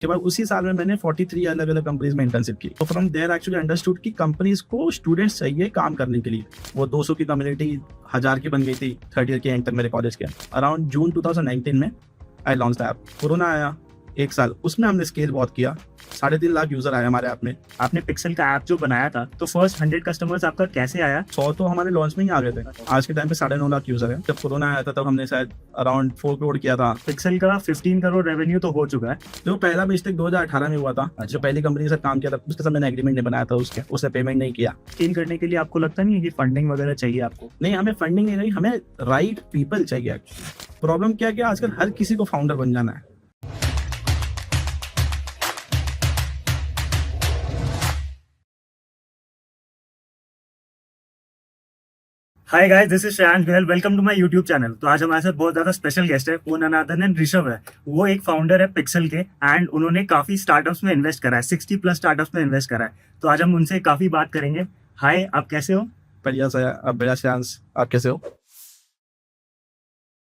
के बाद उसी साल में मैंने 43 अलग अलग कंपनीज में इंटर्नशिप की। तो फ्रॉम देयर एक्चुअली अंडरस्टूड कि कंपनीज को स्टूडेंट्स चाहिए काम करने के लिए। वो 200 की कम्युनिटी 1000 की बन गई थी थर्ड ईयर के एंड तक मेरे कॉलेज के। अराउंड जून 2019 में I launch the app. Corona आया एक साल, उसमें हमने स्केल बहुत किया। 3.5 लाख यूजर आए हमारे ऐप में। आपने पिक्सल का ऐप जो बनाया था, तो फर्स्ट 100 कस्टमर्स आपका कैसे आया? 100 तो हमारे लॉन्च में ही आ गए थे। आज के टाइम पे 9.5 लाख यूजर है। जब कोरोना आया था तब हमने शायद अराउंड 4 करोड़ किया था। पिक्सल का 15 करोड़ रेवेन्यू तो हो चुका है। जो पहला मिस्टेक 2018 में हुआ था, जो पहली कंपनी के साथ काम किया था उसके साथ मैंने एग्रीमेंट नहीं बनाया था, उसने पेमेंट नहीं किया। स्केल करने के लिए आपको लगता नहीं है कि फंडिंग वगैरह चाहिए आपको? नहीं, हमें फंडिंग नहीं रही, हमें राइट पीपल चाहिए। प्रॉब्लम क्या है कि आजकल हर किसी को फाउंडर बन जाना है। Hi guys, this is Shreyansh Goyal. Welcome to my YouTube channel. तो आज हमारे साथ बहुत ज्यादा स्पेशल गेस्ट है, वो नन एंड ऋषभ है। वो एक फाउंडर है पिक्सल के एंड उन्होंने काफी स्टार्टअप्स में इन्वेस्ट करा है, 60+ स्टार्टअप्स में इन्वेस्ट करा है। तो आज हम उनसे काफी बात करेंगे। हाय, आप कैसे हो? बढ़िया सा, अब बढ़िया चांस। आप कैसे हो?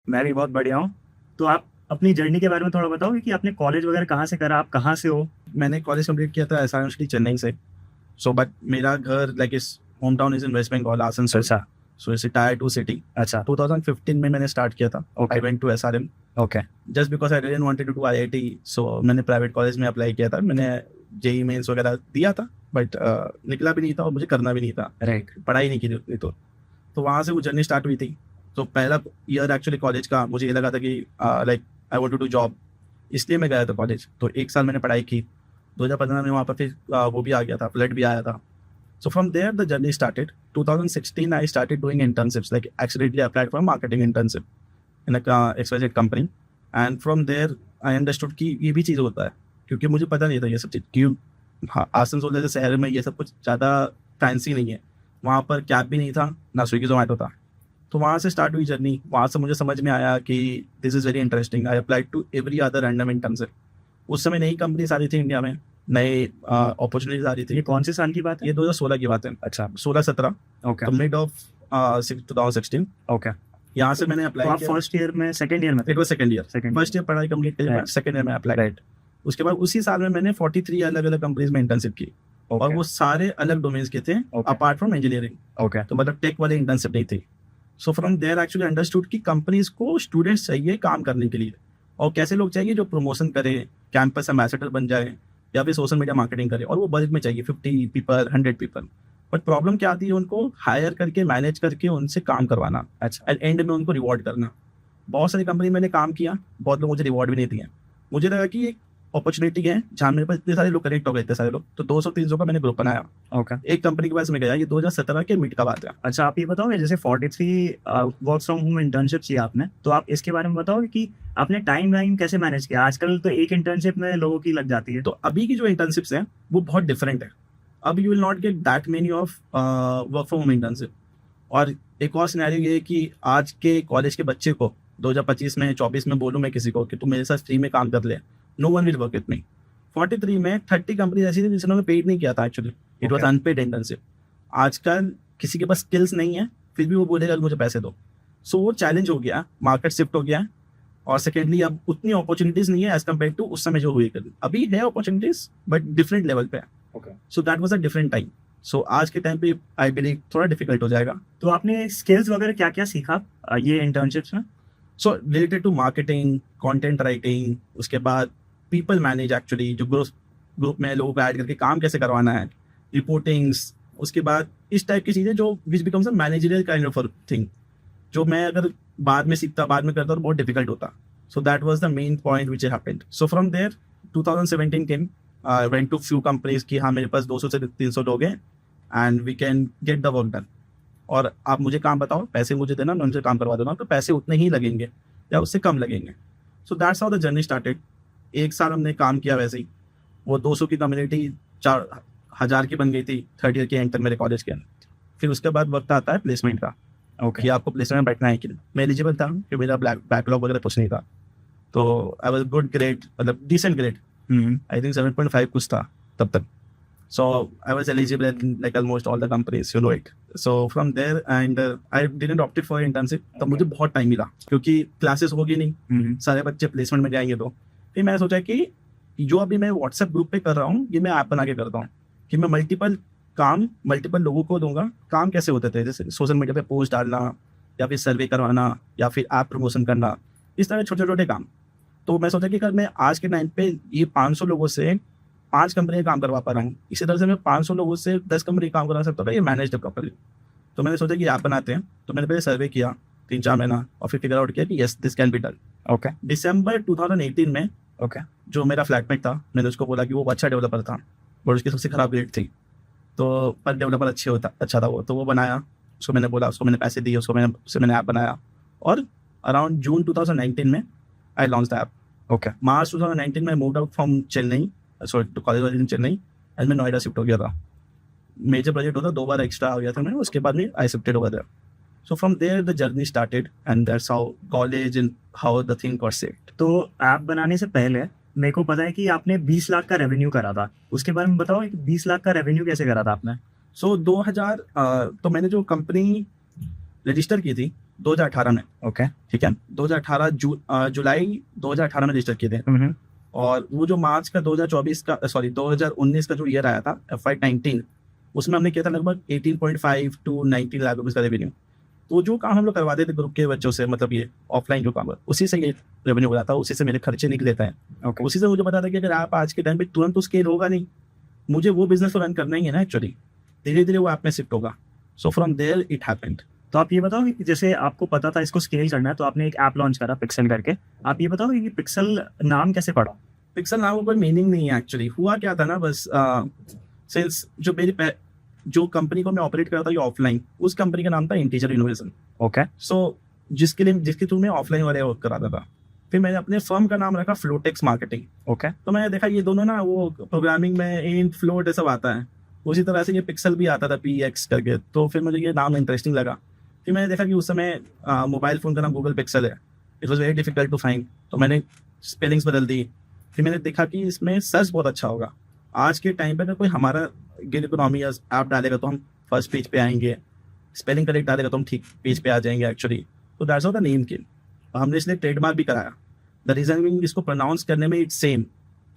मैं भी बहुत बढ़िया हूँ। तो आप अपनी जर्नी के बारे में थोड़ा बताओगे कि आपने कॉलेज वगैरह कहाँ से करा, आप कहाँ से हो? मैंने कॉलेज कंप्लीट किया था एसआरएमसीटी चेन्नई से। सो बट मेरा घर लाइक इस home town is in West Bengal, Asansol. अच्छा सो इट्स टायर 2 सिटी। अच्छा 2015 में मैंने स्टार्ट किया था। I went to SRM okay just because I didn't wanted to do IIT. So मैंने प्राइवेट कॉलेज में अप्लाई किया था। मैंने जेई मेंस वगैरह दिया था, बट निकला भी नहीं था और मुझे करना भी नहीं था। राइट। पढ़ाई नहीं की थी उतनी। तो वहाँ से वो जर्नी स्टार्ट हुई थी। तो पहला ईयर एक्चुअली कॉलेज का मुझे ये लगा था कि like I want to do job, इसलिए मैं गया था कॉलेज। तो 1 साल मैंने पढ़ाई की। 2015 में वहाँ पर फिर वो भी आ गया था, फ्लड भी आया था। So from there the journey started. 2016 I started doing internships, like accidentally applied for a marketing internship in a XYZ company, and from there I understood कि ये भी चीज़ होता है, क्योंकि मुझे पता नहीं था ये सब चीज़। क्यों? हाँ, आसनसोल जैसे शहर में ये सब कुछ ज़्यादा फैंसी नहीं है। वहाँ पर कैब भी नहीं था, ना स्विगी जोमेटो था। तो वहाँ से स्टार्ट हुई जर्नी। वहाँ से मुझे समझ में आया कि this is very interesting. I applied to every other random internship. उस समय नई कंपनीज आ रही थी इंडिया में, नए अपॉर्चुनिटीज आ रही थी। ये कौन से साल की बात है? ये 2016 की बात है। अच्छा 16-17 ओके मिड ऑफ 2016 ओके। यहाँ से मैंने तो अप्लाई आप किया। फर्स्ट ईयर में, सेकंड ईयर में? It was second year. Second first year पढ़ाई कंप्लीट करी, Right. सेकंड ईयर में अप्लाई। राइट। उसके बाद उसी साल में मैंने 43 अलग अलग कंपनीज में इंटर्नशिप की। और वो सारे अलग डोमेन्स के थे, अपार्ट फ्रॉम इंजीनियरिंग। ओके तो मतलब टेक वाले इंटर्नशिप नहीं थी। So from there actually understood कि कंपनीज को स्टूडेंट्स चाहिए काम करने के लिए। और कैसे लोग चाहिए जो प्रमोशन करे, कैंपस एम्बेसडर बन जाए, या फिर सोशल मीडिया मार्केटिंग करे। और वो बजट में चाहिए 50 पीपल, 100 पीपल। बट प्रॉब्लम क्या आती है, उनको हायर करके, मैनेज करके उनसे काम करवाना। अच्छा, एंड एंड में उनको रिवॉर्ड करना। बहुत सारी कंपनी मैंने काम किया, बहुत लोग मुझे रिवॉर्ड भी नहीं दिए। मुझे लगा कि एक अपॉर्चुनिटी है जहाँ मेरे पास इतने सारे लोग कनेक्ट हो गए, इतने सारे लोग। तो 200-300 का मैंने ग्रुप बनाया। ओके। एक कंपनी के पास में गया, ये 2017 के मिड का बात है। अच्छा, आप ये बताओगे जैसे 43 वर्क फ्रॉम होम इंटर्नशिप की आपने, तो आप इसके बारे में बताओगे कि आपने टाइम लाइन कैसे मैनेज किया? आजकल तो एक इंटर्नशिप में लोगों की लग जाती है। तो अभी की जो इंटर्नशिप्स हैं वो बहुत डिफरेंट है। अब you will not get that many of work from home internship. और एक और सिनेरियो ये है कि आज के कॉलेज के बच्चे को 2025 में, 24 में बोलूँ मैं किसी को कि तू मेरे साथ फ्री में काम कर ले, no one will work with me. 43 में 30 कंपनी ऐसी थी जिन्होंने पेड नहीं किया था actually. It was unpaid internship. आजकल किसी के पास स्किल्स नहीं है, फिर भी वो बोलेगा कि मुझे पैसे दो। सो वो चैलेंज हो गया, मार्केट शिफ्ट हो गया। और सेकेंडली अब उतनी अपॉर्चुनिटीज नहीं है एज कम्पेयर टू उस समय जो हुई कर। अभी है अपॉर्चुनिटीज, बट डिफरेंट लेवल पे है। So that was a different time. सो आज के टाइम पे आई बिलीव थोड़ा डिफिकल्ट हो जाएगा। तो आपने स्किल्स वगैरह क्या क्या सीखा ये इंटर्नशिप्स में? So related to marketing, content writing, उसके बाद पीपल मैनेज एक्चुअली, जो ग्रुप में लोगों को ऐड करके काम कैसे करवाना है, रिपोर्टिंग्स, उसके बाद इस टाइप की चीज़ें जो which becomes a managerial kind of thing, जो मैं अगर बाद में सीखता, बाद में करता तो बहुत डिफिकल्ट होता। So that was the main point which happened. So from there 2017 came, went to few companies की हाँ मेरे पास 200 से 300 लोग हैं and we can get the work done. और आप मुझे काम बताओ, पैसे मुझे देना, मैं उनसे काम करवा दूंगा। तो पैसे उतने ही लगेंगे या उससे कम लगेंगे। सो that's how the journey started. 1 साल हमने काम किया वैसे ही। वो 200 की कम्युनिटी 4000 की बन गई थी थर्ड ईयर के एंड तक मेरे कॉलेज के अंदर। फिर उसके बाद वक्त आता है प्लेसमेंट का। कि आपको प्लेसमेंट में बैठना है कि नहीं। मैं एलिजिबल था कि मेरा बैकलॉग वगैरह कुछ नहीं था। तो आई वॉज गुड ग्रेड, मतलब डिसेंट ग्रेड। आई थिंक 7.5 कुछ था तब तक। So I was eligible at like almost all the companies, you know it. So from there and I didn't opt for internship. तब मुझे बहुत टाइम मिला क्योंकि क्लासेस होगी नहीं, सारे बच्चे प्लेसमेंट में जाएंगे। तो फिर मैंने सोचा कि कि जो अभी मैं व्हाट्सएप ग्रुप पे कर रहा हूँ ये मैं ऐप बना के करता हूँ, कि मैं मल्टीपल लोगों को दूंगा। काम कैसे होते थे, जैसे सोशल मीडिया पे पोस्ट डालना या फिर सर्वे करवाना या फिर ऐप प्रमोशन करना, इस तरह छोटे छोटे काम। तो मैं सोचा कि अगर मैं आज के टाइम पे ये 500 लोगों से 5 कंपनी काम करवा पा रहा हूँ, इसी तरह से मैं 500 लोगों से 10 कंपनी काम करवा सकता हूँ, ये मैनेज कंपनी। तो मैंने सोचा कि ऐप बनाते हैं। तो मैंने पहले सर्वे किया 3-4 महीना और फिर फिगर आउट किया कि yes this can be done. Okay दिसंबर 2018 में ओके जो मेरा फ्लैटमेट था, मैंने उसको बोला कि वो अच्छा डेवलपर था और उसकी सबसे खराब रेट थी, तो पर डेवलपर अच्छा था वो, तो वो बनाया। उसको मैंने बोला, उसको मैंने पैसे दिए, उससे मैंने ऐप बनाया। और अराउंड जून 2019 में I launch the app. Okay March 2019 में move out from Chennai, sorry to college in Chennai, and मैं नोएडा शिफ्ट हो गया था। मेजर प्रोजेक्ट होता 2 बार एक्स्ट्रा हो गया था मैं, उसके बाद में I shifted over there. So from there the journey started and that's how college and how the thing got saved. तो ऐप बनाने से पहले मेरे को पता है कि आपने 20 लाख का रेवेन्यू करा था, उसके बारे में बताओ कि 20 लाख का रेवेन्यू कैसे करा था आपने? सो 2000 तो मैंने जो कंपनी रजिस्टर की थी 2018 में, ओके ठीक है, 2018 जुलाई 2018 में रजिस्टर किए थे। और वो जो मार्च का 2019 का जो ईयर आया था FY19, उसमें हमने किया था लगभग 18.5 to 19 लाख रुपये का रेवेन्यू। तो जो काम हम लोग करवाते थे ग्रुप के बच्चों से, मतलब ये ऑफलाइन जो काम है, उसी से ये रेवेन्यू हो जाता है, उसी से मेरे खर्चे निकल लेता है। ओके उसी से मुझे पता था कि अगर आप आज के टाइम पे तुरंत तो स्केल होगा नहीं, मुझे वो बिजनेस तो रन करना ही है ना एक्चुअली, धीरे धीरे वो ऐप में शिफ्ट होगा। So from there it happened. तो आप ये बताओ कि जैसे आपको पता था इसको स्केल करना है, तो आपने एक ऐप लॉन्च करा पिक्सल करके। आप ये बताओ कि पिक्सल नाम कैसे पड़ा? पिक्सल नाम का कोई मीनिंग नहीं है एक्चुअली। हुआ क्या था ना, बस सिंस जो कंपनी को मैं ऑपरेट कर रहा था ये ऑफलाइन, उस कंपनी का नाम था इंटीजर इनोवेशन। ओके सो जिसके थ्रू मैं ऑफलाइन वाले वर्क कराता था। फिर मैंने अपने फर्म का नाम रखा फ्लोटेक्स मार्केटिंग। ओके तो मैंने देखा ये दोनों ना, वो प्रोग्रामिंग में इंट फ्लोट ये सब आता है, उसी तरह से ये पिक्सल भी आता था PX करके। तो फिर मुझे ये नाम इंटरेस्टिंग लगा। फिर मैंने देखा कि उस समय मोबाइल फ़ोन का नाम गूगल पिक्सल है, it was very difficult to find, तो मैंने स्पेलिंग्स बदल दी। फिर मैंने देखा कि इसमें सर्च बहुत अच्छा होगा। आज के टाइम पे अगर कोई हमारा गिग इकोनॉमी या ऐप डालेगा तो हम फर्स्ट पेज पे आएंगे, स्पेलिंग करेक्ट डालेगा तो हम ठीक पेज पे आ जाएंगे एक्चुअली। तो that's what the name came. हमने इसलिए ट्रेडमार्क भी कराया। द रीजन बीइंग इसको प्रोनाउंस करने में it's same,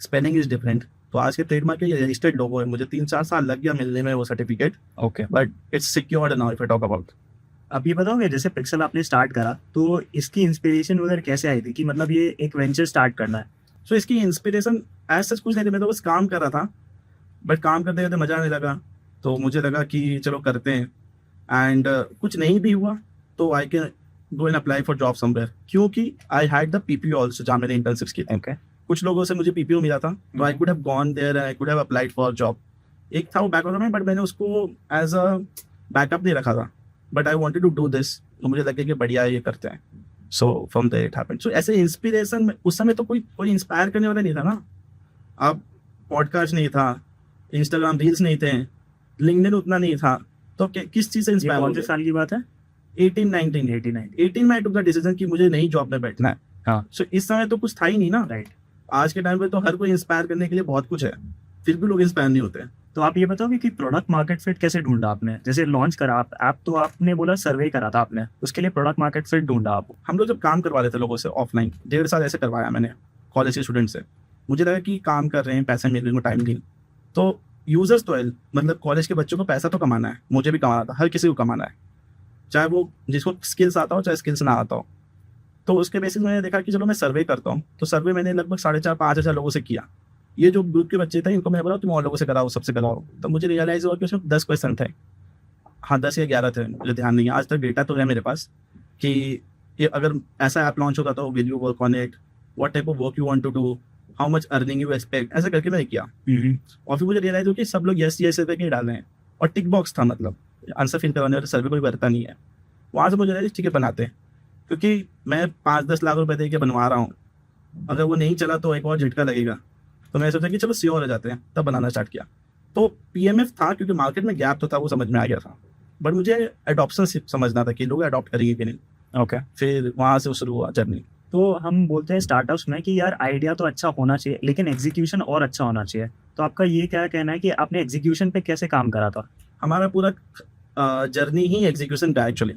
spelling is different. तो आज के ट्रेडमार्क के रजिस्टर्ड लोगो है। मुझे 3-4 साल लग गया मिलने में वो certificate, okay but it's secured now if I talk about. आप ये बताओगे जैसे पिक्सल आपने स्टार्ट करा तो इसकी इंस्पिरेशन वगैरह कैसे आई थी कि मतलब ये एक वेंचर स्टार्ट करना है? सो इसकी इंस्पिरेशन एज सच कुछ नहीं थी, मैं तो बस काम कर रहा था, बट काम करते करते मजा आने लगा, तो मुझे लगा कि चलो करते हैं। एंड कुछ नहीं भी हुआ तो I can go and apply for job somewhere, क्योंकि I had the PPO also जहाँ मैंने इंटर्नशिप्स की थी। ओके कुछ लोगों से मुझे PPO मिला था, तो I could have gone there, I could have applied for job. एक था वो बैकअप में, बट मैंने उसको एज अ बैकअप नहीं रखा था, but I wanted to do this. तो मुझे लगे कि बढ़िया ये करते हैं। So from there it happened. So ऐसे इंस्पिरेशन में उस समय तो कोई इंस्पायर करने वाला नहीं था ना। अब पॉडकास्ट नहीं था, इंस्टाग्राम रील्स नहीं थे, लिंक्डइन उतना नहीं था, तो किस चीज़ से ये इंस्पायर कौन हो से गए? साल की बात है? 18 में आई टुक द डिसीजन कि मुझे नई जॉब में बैठना है। हाँ सो इस समय तो कुछ था ही नहीं ना। राइट। आज के टाइम पे तो हर कोई इंस्पायर करने के लिए बहुत कुछ है, फिर भी लोग इंस्पायर नहीं होते हैं। तो आप ये बताओगे कि प्रोडक्ट मार्केट फिट कैसे ढूंढा आपने? जैसे लॉन्च करा आप ऐप, तो आपने बोला सर्वे करा था आपने, उसके लिए प्रोडक्ट मार्केट फिट ढूंढा आप? हम लोग जब काम करवा रहे थे लोगों से ऑफलाइन, 1.5 साल ऐसे करवाया मैंने कॉलेज के स्टूडेंट से। मुझे लगा कि काम कर रहे हैं, पैसे मिल रहे हैं, टाइम नहीं, तो यूजर्स तो है, मतलब कॉलेज के बच्चों को पैसा तो कमाना है, मुझे भी कमाना था, हर किसी को कमाना है, चाहे वो जिसको स्किल्स आता हो चाहे स्किल्स ना आता हो। तो उसके बेसिस में मैंने देखा कि चलो मैं सर्वे करता हूँ। तो सर्वे मैंने लगभग 4,500-5 हज़ार लोगों से किया। ये जो ग्रुप के बच्चे थे इनको मैं बोला तुम और लोगों से कराओ, सबसे कराओ। तो मुझे रियलाइज हुआ कि उसमें 10 क्वेश्चन थे, हाँ 10 या 11 थे, मुझे ध्यान नहीं है, आज तक डेटा तो है मेरे पास कि ये अगर ऐसा ऐप लॉन्च होता तो will you work on it, what type of work you want to do, how much earning you expect, ऐसा करके मैंने किया। और फिर मुझे रियलाइज हो कि सब लोग यस यस करके डाल रहे हैं, और टिक बॉक्स था, मतलब आंसर फिल करवाने वाले सर्वे कोई करता नहीं है। वहाँ से मुझे रियलाइज ठीक है बनाते हैं, क्योंकि मैं 5-10 लाख रुपए दे के बनवा रहा हूँ, अगर वो नहीं चला तो एक और झटका लगेगा। तो मैं सोचा कि चलो श्योर हो जाते हैं, तब बनाना स्टार्ट किया। तो PMF था क्योंकि मार्केट में गैप तो था, वो समझ में आ गया था, बट मुझे एडॉप्शन समझना था कि लोग अडॉप्ट करेंगे कि नहीं। ओके फिर वहाँ से शुरू हुआ जर्नी। तो हम बोलते हैं स्टार्टअप्स में कि यार आइडिया तो अच्छा होना चाहिए लेकिन एग्जीक्यूशन और अच्छा होना चाहिए। तो आपका ये क्या कहना है कि आपने एग्जीक्यूशन पे कैसे काम करा था? हमारा पूरा जर्नी ही एग्जीक्यूशन का एक्चुअली।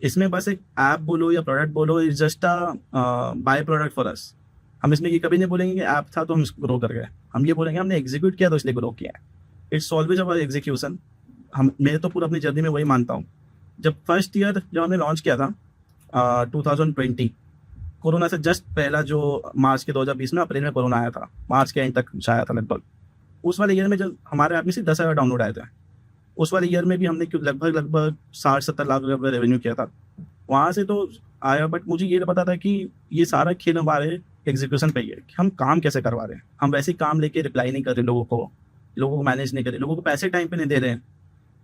इसमें बस एक ऐप बोलो या प्रोडक्ट बोलो, is just a by product for us. हम इसमें ये कभी नहीं बोलेंगे कि ऐप था तो हम इसको ग्रो कर गए, हम ये बोलेंगे हमने एग्जीक्यूट किया तो इसलिए ग्रो किया है। It's always about execution. हम मैं तो पूरा अपनी जर्नी में वही मानता हूँ। जब फर्स्ट ईयर जब हमने लॉन्च किया था 2020, कोरोना से जस्ट पहला जो मार्च के 2020 में, अप्रैल में कोरोना आया था, मार्च के एंड तक आया था लगभग। उस वाले ईयर में जब हमारे ऐप में से 10,000 डाउनलोड आए थे, उस वाले ईयर में भी हमने लगभग 60-70 लाख रुपये रेवेन्यू किया था। वहाँ से तो आया, बट मुझे ये पता था कि ये सारा खेल हमारे एग्जीक्यूशन पे ही है कि हम काम कैसे करवा रहे हैं। हम वैसे ही काम लेके रिप्लाई नहीं कर रहे लोगों को मैनेज नहीं कर रहे, लोगों को पैसे टाइम पे नहीं दे रहे हैं,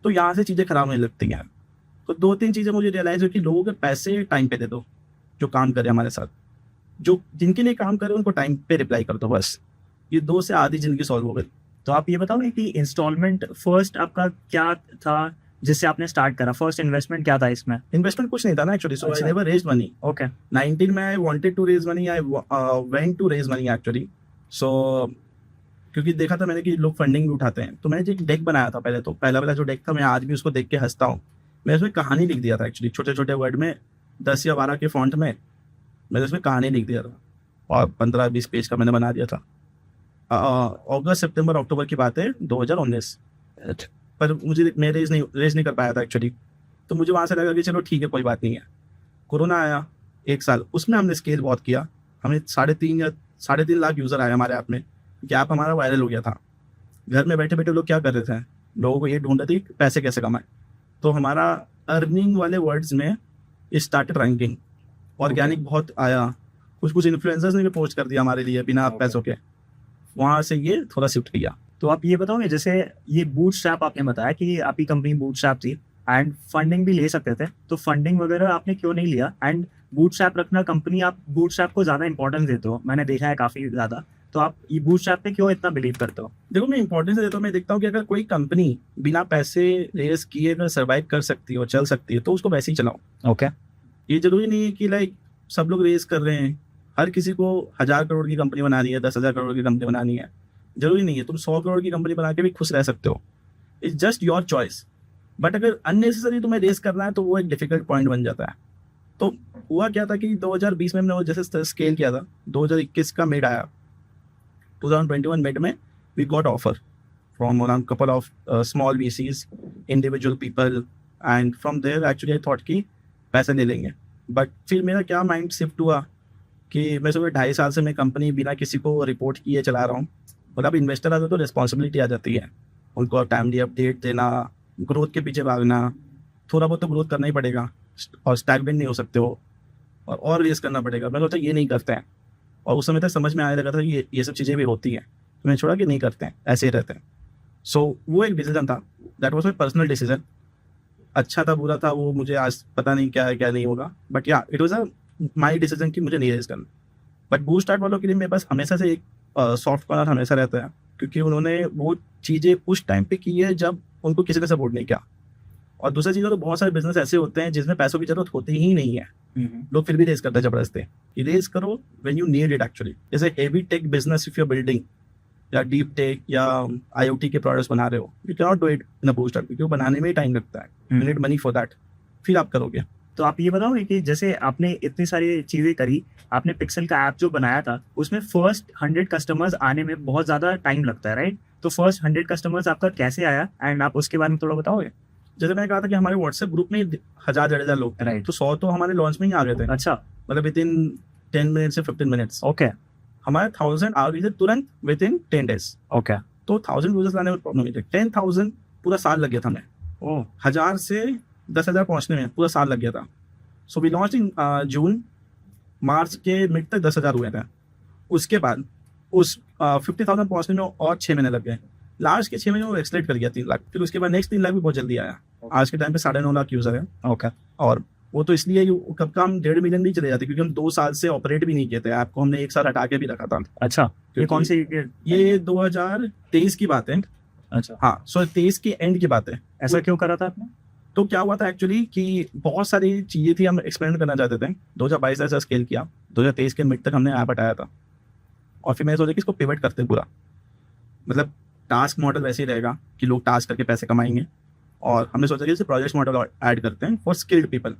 तो यहाँ से चीज़ें खराब होने लगती हैं। तो 2-3 चीज़ें मुझे रियलाइज़ हुई कि लोगों के पैसे टाइम पे दे दो, जो काम करे हमारे साथ, जो जिनके लिए काम करे उनको टाइम पे रिप्लाई कर दो, बस ये 2 से आधी जिंदगी सॉल्व हो गई। तो आप ये बताओगे कि इंस्टॉलमेंट फर्स्ट आपका क्या था जिससे आपने स्टार्ट करा, फर्स्ट इन्वेस्टमेंट क्या था इसमें? इन्वेस्टमेंट कुछ नहीं था ना एक्चुअली, सो आई अच्छा। Never raised money. ओके 19 में I wanted to raise money, I went to raise money actually. So क्योंकि देखा था मैंने कि लोग फंडिंग भी उठाते हैं, तो मैंने एक डेक बनाया था पहले, तो पहला जो डेक था मैं आज भी उसको देख के हंसता हूँ। मैं उसमें कहानी लिख दिया था एक्चुअली, छोटे छोटे वर्ड में 10 या 12 के फॉन्ट में मैंने उसमें कहानी लिख दिया था, और 15-20 पेज का मैंने बना दिया था। अगस्त सितंबर अक्टूबर की बात है 2019, पर मुझे मैं रेज नहीं कर पाया था एक्चुअली। तो मुझे वहाँ से लगा कि चलो ठीक है कोई बात नहीं है। कोरोना आया 1 साल, उसमें हमने स्केल बहुत किया। हमें 3.5 लाख यूज़र आए हमारे ऐप में, कि ऐप हमारा वायरल हो गया था। घर में बैठे बैठे लोग क्या कर रहे थे, लोगों को ये ढूंढ रहे थे कि पैसे कैसे कमाएं। तो हमारा अर्निंग वाले वर्ड्स में स्टार्टेड रैंकिंग, ऑर्गेनिक बहुत आया, कुछ इन्फ्लुएंसर्स ने भी पोस्ट कर दिया हमारे लिए बिना पैसों के। वहाँ से ये थोड़ा शिफ्ट किया। तो आप ये बताओगे, जैसे ये बूटस्ट्रैप आपने बताया कि आपकी कंपनी बूटस्ट्रैप थी एंड फंडिंग भी ले सकते थे, तो फंडिंग वगैरह आपने क्यों नहीं लिया? एंड बूटस्ट्रैप रखना कंपनी, आप बूटस्ट्रैप को ज़्यादा इंपॉर्टेंस देते हो, मैंने देखा है काफ़ी ज़्यादा, तो आप ये बूटस्ट्रैप पे क्यों इतना बिलीव करते हो? देखो मैं इंपॉर्टेंस देता हूँ, मैं देखता हूँ कि अगर कोई कंपनी बिना पैसे रेस किए अगर सर्वाइव कर सकती है और चल सकती है तो उसको वैसे ही चलाओ। ओके ये जरूरी नहीं है कि लाइक सब लोग रेस कर रहे हैं, हर किसी को 1000 करोड़ की कंपनी बनानी है, 10,000 करोड़ की कंपनी बनानी है, जरूरी नहीं है। तुम 100 करोड़ की कंपनी बना के भी खुश रह सकते हो, it's just your choice. But अगर अननेसेसरी तुम्हें रेस करना है तो वो एक डिफिकल्ट पॉइंट बन जाता है। तो हुआ क्या था कि 2020 में हमने वो जैसे स्केल किया था, 2021 का मिड आया, 2021 मिड में we got offer from couple of small VCs, individual people, and from there actually I thought कि पैसे ले लेंगे। बट फिर मेरा क्या माइंड शिफ्ट हुआ कि मैं सुबह 2.5 साल से मैं कंपनी बिना किसी को रिपोर्ट किए चला रहा हूँ। मतलब इन्वेस्टर आता तो रिस्पॉन्सिबिलिटी आ जाती है, उनको टाइमली अपडेट देना, ग्रोथ के पीछे भागना, थोड़ा बहुत तो ग्रोथ करना ही पड़ेगा और स्टैग्नेंट नहीं हो सकते हो, और रेस करना पड़ेगा। मैं सोचा ये नहीं करते हैं, और उस समय तक समझ में आने लगा था कि ये सब चीज़ें भी होती हैं, तो मैंने छोड़ा कि नहीं करते हैं, ऐसे ही रहते हैं। सो वो एक डिसीजन था, that was my personal decision. अच्छा था बुरा था वो मुझे आज पता नहीं क्या है क्या नहीं होगा, बट या it was a my decision कि मुझे नहीं रेस करना। बट बूटस्ट्रैप वालों के लिए मेरे पास हमेशा से एक सॉफ्ट कॉर्नर हमेशा रहता है, क्योंकि उन्होंने वो चीज़ें उस टाइम पे की है जब उनको किसी ने सपोर्ट नहीं किया। और दूसरी चीज़, तो बहुत सारे बिजनेस ऐसे होते हैं जिसमें पैसों की जरूरत होती ही नहीं है, लोग फिर भी रेस करते हैं जबरदस्ती। रेस करो when you need it actually. जैसे heavy tech business if you building, या डीप टेक या IoT के प्रोडक्ट्स बना रहे हो, you can not do it in a bootstrap, क्योंकि वो बनाने में ही टाइम लगता है, you need money for that, फिर आप करोगे। तो आप ये बताओगे कि जैसे आपने इतनी सारी चीज़ें करी, आपने पिक्सल का ऐप जो बनाया था उसमें फर्स्ट 100 कस्टमर्स आने में बहुत ज़्यादा टाइम लगता है, राइट? तो फर्स्ट 100 कस्टमर्स आपका कैसे आया, एंड आप उसके बारे में थोड़ा बताओगे? जैसे मैंने कहा था कि हमारे व्हाट्सएप ग्रुप में 1000-1500 लोग थे, Right. तो 100 तो हमारे लॉन्च में ही आ गए थे। अच्छा मतलब विद इन 10 मिनट से 15 मिनट्स ओके हमारे 1000 आ गए थे तुरंत विद इन 10 डेज। ओके तो 1000 यूजर्स लाने में प्रॉब्लम नहीं थी, 10,000 पूरा साल लग गया था हमें, ओह 1000 से 10,000 पहुंचने में पूरा साल लग गया था। सो वी लॉन्च इन जून, मार्च के मिड तक 10,000 हुए थे। उसके बाद उस 50,000 पहुंचने में और 6 महीने लग गए। लास्ट के 6 महीने में वो एक्सलेट कर गया 3 लाख। फिर उसके बाद नेक्स्ट 3 लाख भी बहुत जल्दी आया। आज के टाइम पे 9.5 लाख यूजर है। ओके और वो तो इसलिए कब का हम 1.5 मिलियन भी चले जाते, क्योंकि हम 2 साल से ऑपरेट भी नहीं किए थे ऐप को, हमने 1 साल हटा के भी रखा था। अच्छा, ये क्योंकि कौन सी ये 2023 की बात है। अच्छा हाँ, सो 23 के एंड की बात है। ऐसा क्यों करा था आपने? तो क्या हुआ था एक्चुअली कि बहुत सारी चीज़ें थी, हम एक्सपेरिमेंट करना चाहते थे। 2022 ऐसा स्केल किया, 2023 के मिड तक हमने ऐप हटाया था, और फिर मैंने सोचा कि इसको पिवट करते हैं पूरा। मतलब टास्क मॉडल वैसे ही रहेगा कि लोग टास्क करके पैसे कमाएंगे, और हमने सोचा कि इसे प्रोजेक्ट मॉडल ऐड करते हैं फॉर स्किल्ड पीपल।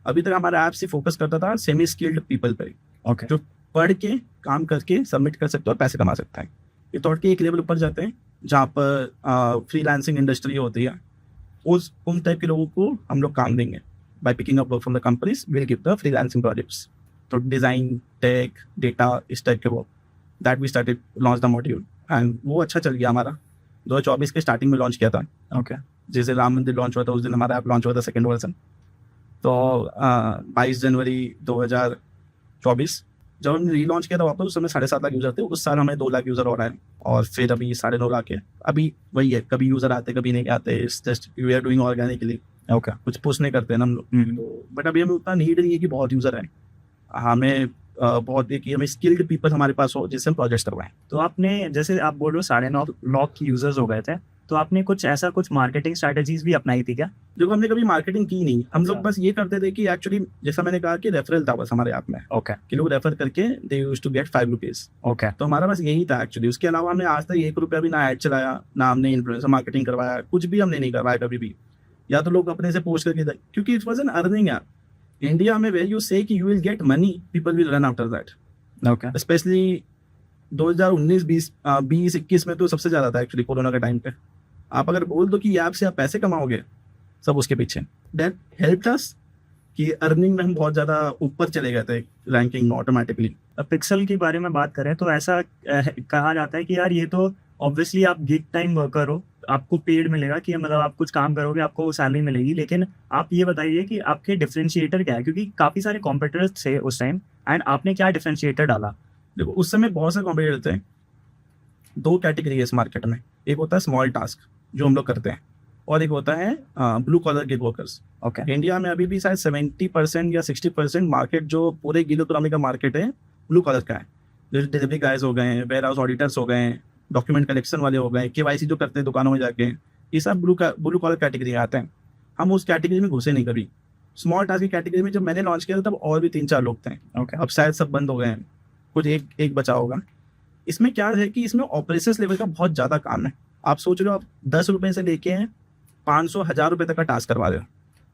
अभी तक हमारा ऐप से फोकस करता था सेमी स्किल्ड पीपल पे, ओके जो पढ़ के काम करके सबमिट कर सकते हो और पैसे कमा सकता है। ये थॉट के एक लेवल ऊपर जाते हैं जहाँ पर फ्रीलांसिंग इंडस्ट्री होती है, उन टाइप के लोगों को हम लोग काम देंगे। By picking up work from the companies will give the freelancing projects. तो डिज़ाइन, टेक, डेटा, इस टाइप के work that we started launch the module and वो अच्छा चल गया हमारा। 2024 के स्टार्टिंग में लॉन्च किया था। ओके। जिस दिन राम मंदिर लॉन्च हुआ था उस दिन हमारा ऐप लॉन्च हुआ था सेकेंड वर्जन। तो 22 जनवरी 2024 जब हमने रीलॉन्च किया था वापस, उस समय 7.5 लाख यूज़र थे। उस साल हमें 2 लाख यूज़र और आए और फिर अभी 9.5 लाख है। अभी वही है, कभी यूज़र आते कभी नहीं आते। It's just we are doing organically. Okay. कुछ पुश नहीं करते हैं ना हम लोग। तो बट अभी हमें उतना नीड नहीं है कि बहुत यूज़र है। हमें बहुत है कि हमें स्किल्ड पीपल हमारे पास हो जिससे हम प्रोजेक्ट्स करवाएं। तो आपने, जैसे आप बोल रहे हो 9.5 लाख यूजर्स हो गए थे, तो आपने कुछ मार्केटिंग स्ट्रैटेजीज भी अपनाई थी क्या? देखो, हमने कभी मार्केटिंग की नहीं। हम लोग अच्छा। बस ये करते थे कि एक्चुअली जैसा मैंने कहा कि रेफरल था बस हमारे ऐप में, ओके। कि लोग रेफर करके they used to get 5 rupees. Okay. तो हमारा बस यही था एक्चुअली। उसके अलावा हमने आज तक 1 रुपया भी ना ऐड चलाया, ना हमने इन्फ्लुएंसर मार्केटिंग करवाया, कुछ भी हमने नहीं करवाया कभी भी। या तो लोग अपने से पोस्ट करके दे, क्योंकि it was an earning app. India में वेयर यू से कि you will get money, people will run after that. Okay. Specially 2019, 20, 21 में तो सबसे ज़्यादा था एक्चुअली, कोरोना के टाइम पे। आप अगर बोल दो कि ये ऐप से आप पैसे कमाओगे, सब उसके पीछे। दैट हेल्प्ड अस कि अर्निंग में हम बहुत ज़्यादा ऊपर चले गए थे रैंकिंग में ऑटोमेटिकली। पिक्सल के बारे में बात करें तो ऐसा कहा जाता है कि यार ये तो ऑब्वियसली आप गिग टाइम वर्कर हो, आपको पेड मिलेगा, कि मतलब आप कुछ काम करोगे आपको वो सैलरी मिलेगी। लेकिन आप ये बताइए कि आपके डिफरेंशिएटर क्या है, क्योंकि काफ़ी सारे कॉम्पिटिटर्स थे उस टाइम, एंड आपने क्या डिफरेंशिएटर डाला? देखो, उस समय बहुत सारे कॉम्पिटिटर थे। 2 कैटेगरी है इस मार्केट में। एक होता है स्मॉल टास्क जो हम लोग करते हैं, और एक होता है blue collar gig workers. Okay. India में अभी भी शायद 70% या 60% मार्केट जो पूरे गिग इकोनॉमी का मार्केट है ब्लू कॉलर का है। जैसे डिलीवरी गाइज हो गए, वेयर हाउस ऑडिटर्स हो गए, डॉक्यूमेंट कलेक्शन वाले हो गए, KYC जो करते हैं दुकानों में जाके, ये सब ब्लू कॉलर कैटेगरी में आते हैं। हम उस कैटेगरी में घुसे नहीं कभी। स्मॉल टास्क की कैटेगरी में जब मैंने लॉन्च किया था तब और भी 3-4 लोग थे। ओके। अब शायद सब बंद हो गए हैं, कुछ एक बचा होगा। इसमें क्या है कि इसमें ऑपरेशंस लेवल का बहुत ज़्यादा काम है। आप सोच रहे हो, आप 10 रुपये से लेके 500, 1000 रुपये तक का टास्क करवा रहे हो।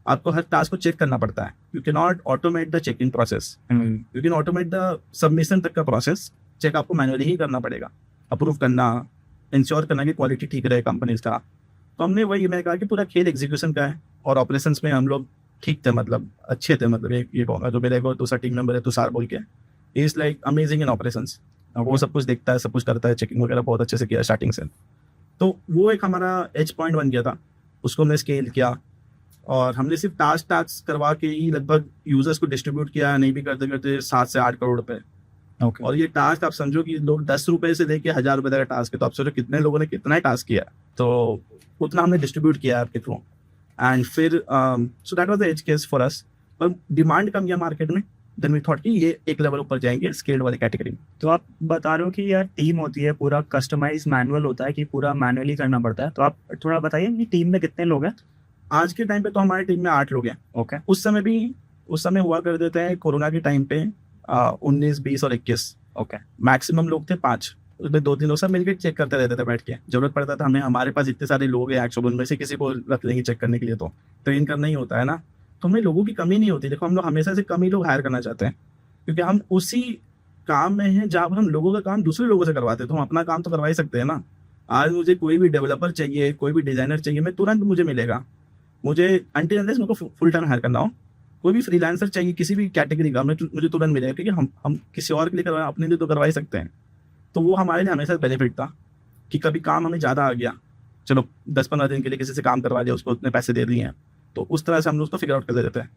आपको हर टास्क को चेक करना पड़ता है। You can not automate the check in process, you can automate the submission तक का प्रोसेस। चेक आपको मैनुअली ही करना पड़ेगा, अप्रूव करना, इंश्योर करना कि क्वालिटी ठीक रहे कंपनीज का। तो हमने वही, मैंने कहा कि पूरा खेल एग्जीक्यूशन का है, और ऑपरेशंस में हम लोग ठीक थे, मतलब अच्छे थे। मतलब एक ये कहूँगा, जो मेरे को दूसरा टीम मेंबर है तुषार बोल के, is like amazing in operations. वो सब कुछ देखता है, सब कुछ करता है, चेकिंग वगैरह बहुत अच्छे से किया स्टार्टिंग से। तो वो एक हमारा एज पॉइंट बन गया था, उसको हमने स्केल किया। और हमने सिर्फ टास्क करवा के ही लगभग यूजर्स को डिस्ट्रीब्यूट किया, नहीं भी करते करते 7 से 8 करोड़ रुपए। ओके। और ये टास्क आप समझो कि लोग 10 रुपए से लेके 1000 रुपए तक का टास्क है, तो आप सोचो कितने लोगों ने कितना टास्क किया। तो उतना हमने डिस्ट्रीब्यूट किया आपके थ्रू। एंड फिर so that was the edge case for us. पर डिमांड कम गया मार्केट में, देन वी थॉट कि ये एक लेवल ऊपर जाएंगे स्केल्ड वाली कैटेगरी में। तो आप बता रहे हो कि यार टीम होती है, पूरा कस्टमाइज मैनुअल होता है कि पूरा मैनुअली करना पड़ता है, तो आप थोड़ा बताइए कि टीम में कितने लोग हैं? आज के टाइम पे तो हमारी टीम में 8 लोग हैं। ओके। उस समय हुआ कर देते हैं कोरोना के टाइम पे 19, 20 और 21 ओके। मैक्सिमम लोग थे 5। उसमें 2-3 लोग सब मिलकर चेक करते रहते थे बैठ के। जरूरत पड़ता था हमें, हमारे पास इतने सारे लोग हैं एक्चुअली, उनमें से किसी को रख लेंगे चेक करने के लिए, तो ट्रेन करना ही होता है ना। तो हमें लोगों की कमी नहीं होती। देखो, हम लोग हमेशा से कम ही लोग हायर करना चाहते हैं, क्योंकि हम उसी काम में हैं जहाँ हम लोगों का काम दूसरे लोगों से करवाते हैं। तो हम अपना काम तो करवा ही सकते हैं ना। आज मुझे कोई भी डेवलपर चाहिए, कोई भी डिजाइनर चाहिए, मैं तुरंत मुझे मिलेगा। मुझे अनटिल अनलेस मेरे को फुल टाइम हायर करना हो, कोई भी फ्रीलांसर चाहिए किसी भी कैटेगरी का, मुझे तुरंत मिलेगा, क्योंकि हम किसी और के लिए करवाए, अपने लिए तो करवा ही सकते हैं। तो वो हमारे लिए हमेशा बेनिफिट था कि कभी काम हमें ज़्यादा आ गया, चलो 10-15 दिन के लिए किसी से काम करवा दिया, उसको उतने पैसे दे दिए हैं, तो उस तरह से हम लोग उसको फिगर आउट कर देते हैं।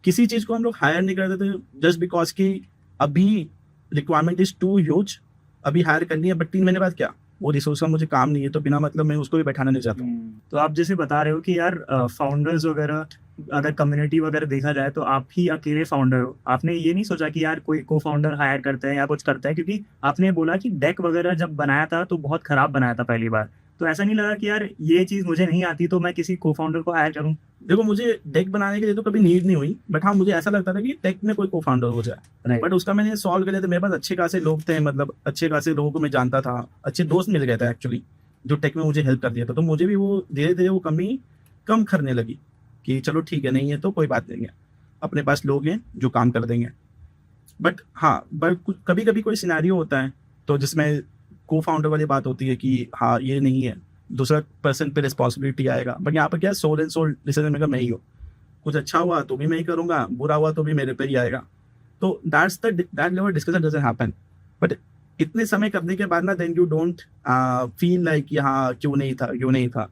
किसी चीज़ को हम लोग हायर नहीं कर देते जस्ट बिकॉज कि अभी रिक्वायरमेंट इज़ टू ह्यूज, अभी हायर करनी है, बट 3 महीने बाद क्या, वो रिसोर्स का मुझे काम नहीं है, तो बिना मतलब मैं उसको भी बैठाना नहीं चाहता हूँ। तो आप जैसे बता रहे हो कि यार फाउंडर्स वगैरह, अगर कम्युनिटी वगैरह देखा जाए तो आप ही अकेले फाउंडर हो। आपने ये नहीं सोचा कि यार कोई को फाउंडर हायर करते हैं या कुछ करता है? क्योंकि आपने बोला कि डेक वगैरह जब बनाया था तो बहुत खराब बनाया था पहली बार, तो ऐसा नहीं लगा कि यार ये चीज़ मुझे नहीं आती तो मैं किसी को फाउंडर को हायर करूँ? देखो, मुझे डेक बनाने के लिए तो कभी नीड नहीं हुई, बट हाँ मुझे ऐसा लगता था कि टेक में कोई को फाउंडर हो जाए। Right. बट उसका मैंने सॉल्व कर लिया था। मेरे पास अच्छे खासे लोग थे, मतलब अच्छे खासे लोगों को मैं जानता था, अच्छे दोस्त मिल गए थे एक्चुअली, जो टेक में मुझे हेल्प कर दिया था। तो मुझे भी वो धीरे धीरे वो कमी कम करने लगी कि चलो ठीक है, नहीं है तो कोई बात नहीं है, अपने पास लोग हैं जो काम कर देंगे। बट हाँ, बट कभी कभी कोई सिनेरियो होता है तो जिसमें को फाउंडर वाली बात होती है कि हाँ ये नहीं है, दूसरा पर्सन पे रिस्पॉन्सिबिलिटी आएगा। बट यहाँ पर क्या, sole and sole decision maker मैं ही हूँ। कुछ अच्छा हुआ तो भी मैं ही करूँगा, बुरा हुआ तो भी मेरे पे ही आएगा। तो that level discussion doesn't happen. But इतने समय करने के बाद ना, then you don't feel like कि हाँ क्यों नहीं था।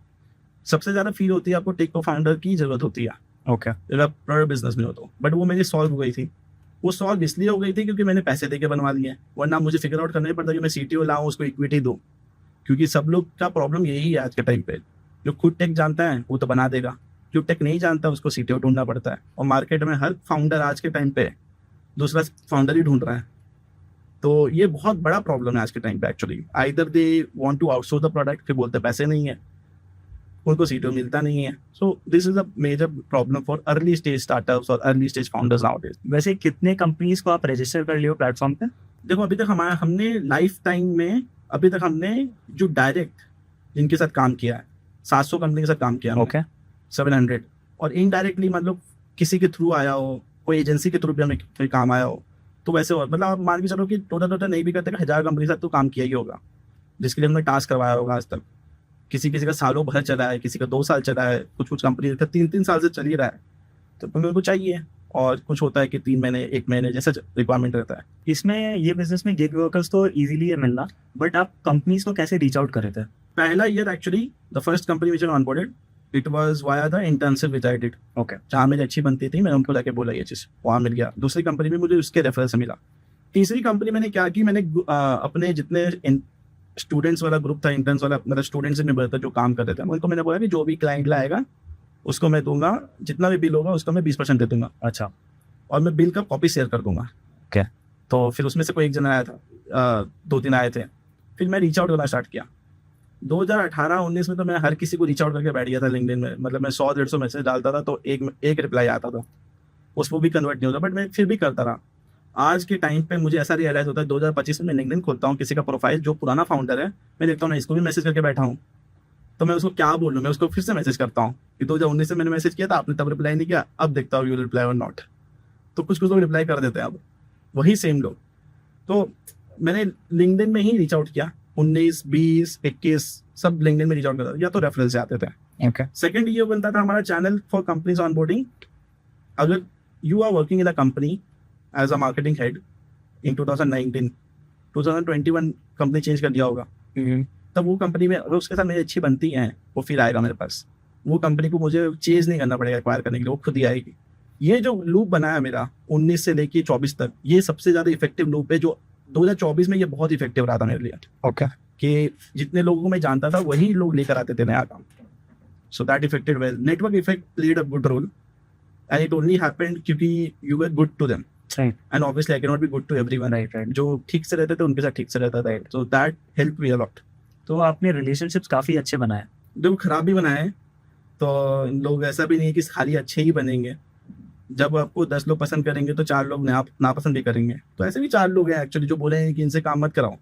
सबसे ज़्यादा फील होती है आपको टेक को फाउंडर की ज़रूरत होती है ओके अगर आप प्रोडक्ट बिजनेस में हो तो। बट वो मेरी सॉल्व हो गई थी। वो सॉल्व इसलिए हो गई थी क्योंकि मैंने पैसे दे के बनवा लिए, वरना मुझे फिगर आउट करना ही पड़ता कि मैं CTO लाऊं, उसको इक्विटी दूं। क्योंकि सब लोग का प्रॉब्लम यही है आज के टाइम पे, जो खुद टेक जानता है वो तो बना देगा, जो टेक नहीं जानता उसको CTO ढूंढना पड़ता है। और मार्केट में हर फाउंडर आज के टाइम पे दूसरा फाउंडर ही ढूंढ रहा है। तो ये बहुत बड़ा प्रॉब्लम है आज के टाइम पे actually. Either they want to outsource the product, फिर बोलते पैसे नहीं है, उनको CTO मिलता नहीं है। So this is a major problem for early stage startups और अर्ली स्टेज फाउंडर्स नाउअडेज। वैसे कितने कंपनीज को आप रजिस्टर कर लियो प्लेटफॉर्म पे? देखो अभी तक हमने लाइफ टाइम में अभी तक हमने जो डायरेक्ट जिनके साथ काम किया है 700 कंपनी के साथ काम किया है ओके 700। और इनडायरेक्टली मतलब किसी के थ्रू आया हो, कोई एजेंसी के थ्रू भी हमें कोई काम आया हो, तो वैसे और मतलब आप मान के चलो कि टोटल नहीं भी करते 1000 कंपनी के साथ तो काम किया ही होगा, जिसके लिए हमने टास्क करवाया होगा आज तक। किसी किसी का सालों भर चला है, किसी का 2 साल चला है, कुछ कंपनी का 3 साल से चल ही रहा है। तो मेरे को चाहिए, और कुछ होता है कि 3 महीने 1 महीने जैसा रिक्वायरमेंट रहता है। इसमें ये बिजनेस में गिग वर्कर्स तो इजीली है मिलना, बट आप कंपनीज को कैसे रीच आउट कर रहे थे? पहला year actually the first company which I onboarded it was via the internship which I did. Okay जहाँ मेरी अच्छी बनती थी मैंने उनको जाके बोला ये चीज़, वहाँ मिल गया। दूसरी कंपनी में मुझे उसके रेफरेंस से मिला। तीसरी कंपनी मैंने क्या की, मैंने अपने जितने स्टूडेंट्स वाला ग्रुप था, इंटर्न्स वाला, मतलब स्टूडेंट्स से मैं था जो काम करते थे, उनको मैंने बोला कि जो भी क्लाइंट लाएगा उसको मैं दूंगा, जितना भी बिल होगा उसका मैं 20% दे दूंगा। अच्छा, और मैं बिल का कॉपी शेयर कर दूंगा। Okay. तो फिर उसमें से कोई एक जना आया था, 2-3 आए थे। फिर मैं रीच आउट करना स्टार्ट किया 2018-19 में। तो मैं हर किसी को रीच आउट करके बैठ गया था लिंक्डइन में। मतलब मैं 100-150 मैसेज डालता था तो एक रिप्लाई आता था, उसको भी कन्वर्ट नहीं होता, बट मैं फिर भी करता रहा। आज के टाइम पे मुझे ऐसा रियलाइज होता है 2025 में मैं लिंक्डइन खोलता हूँ, किसी का प्रोफाइल जो पुराना फाउंडर है मैं देखता हूँ ना, इसको भी मैसेज करके बैठा हूँ, तो मैं उसको क्या बोलूँ, मैं उसको फिर से मैसेज करता हूँ कि 2019 से मैंने मैसेज किया था, आपने तब रिप्लाई नहीं किया, अब देखता हूँ यू रिप्लाई और नॉट। तो कुछ लोग रिप्लाई कर देते हैं अब, वही सेम लोग। तो मैंने लिंक्डइन में ही रीच आउट किया, 19, 20, 21 सब लिंक्डइन में रीच आउट करता था, या तो रेफरेंस से आते थे। Okay. सेकंड ये बनता था हमारा चैनल फॉर कंपनीज ऑनबोर्डिंग। अगर you are working in a company as a marketing head in 2021 company change कर दिया होगा, तब वो कंपनी में अगर उसके साथ मेरी अच्छी बनती है वो फिर आएगा मेरे पास। वो कंपनी को मुझे चेंज नहीं करना पड़ेगा एक्वायर करने के लिए, वो खुद ही आएगी। ये जो लूप बनाया मेरा 19 से लेके 24 तक, ये सबसे ज़्यादा इफेक्टिव लूप है, जो 2024 में ये बहुत इफेक्टिव रहा था मेरे लिए। Okay. कि जितने लोगों को मैं जानता था वही लोग लेकर आते थे नया काम। So that affected well. Network effect played a good role and it only happened क्योंकि you were good to them Right. And obviously I can not be good to everyone. Right, right. जो ठीक से रहते थे उनके साथ ठीक से रहता था, so that help me a lot. तो आपने रिलेशनशिप्स काफी अच्छे बनाए। जब खराब भी बनाए तो लोग ऐसा भी नहीं है कि खाली अच्छे ही बनेंगे। जब आपको 10 लोग पसंद करेंगे तो 4 लोग नापसंद भी करेंगे। तो ऐसे भी 4 लोग हैं एक्चुअली जो बोलेंगे कि इनसे काम मत कराओ,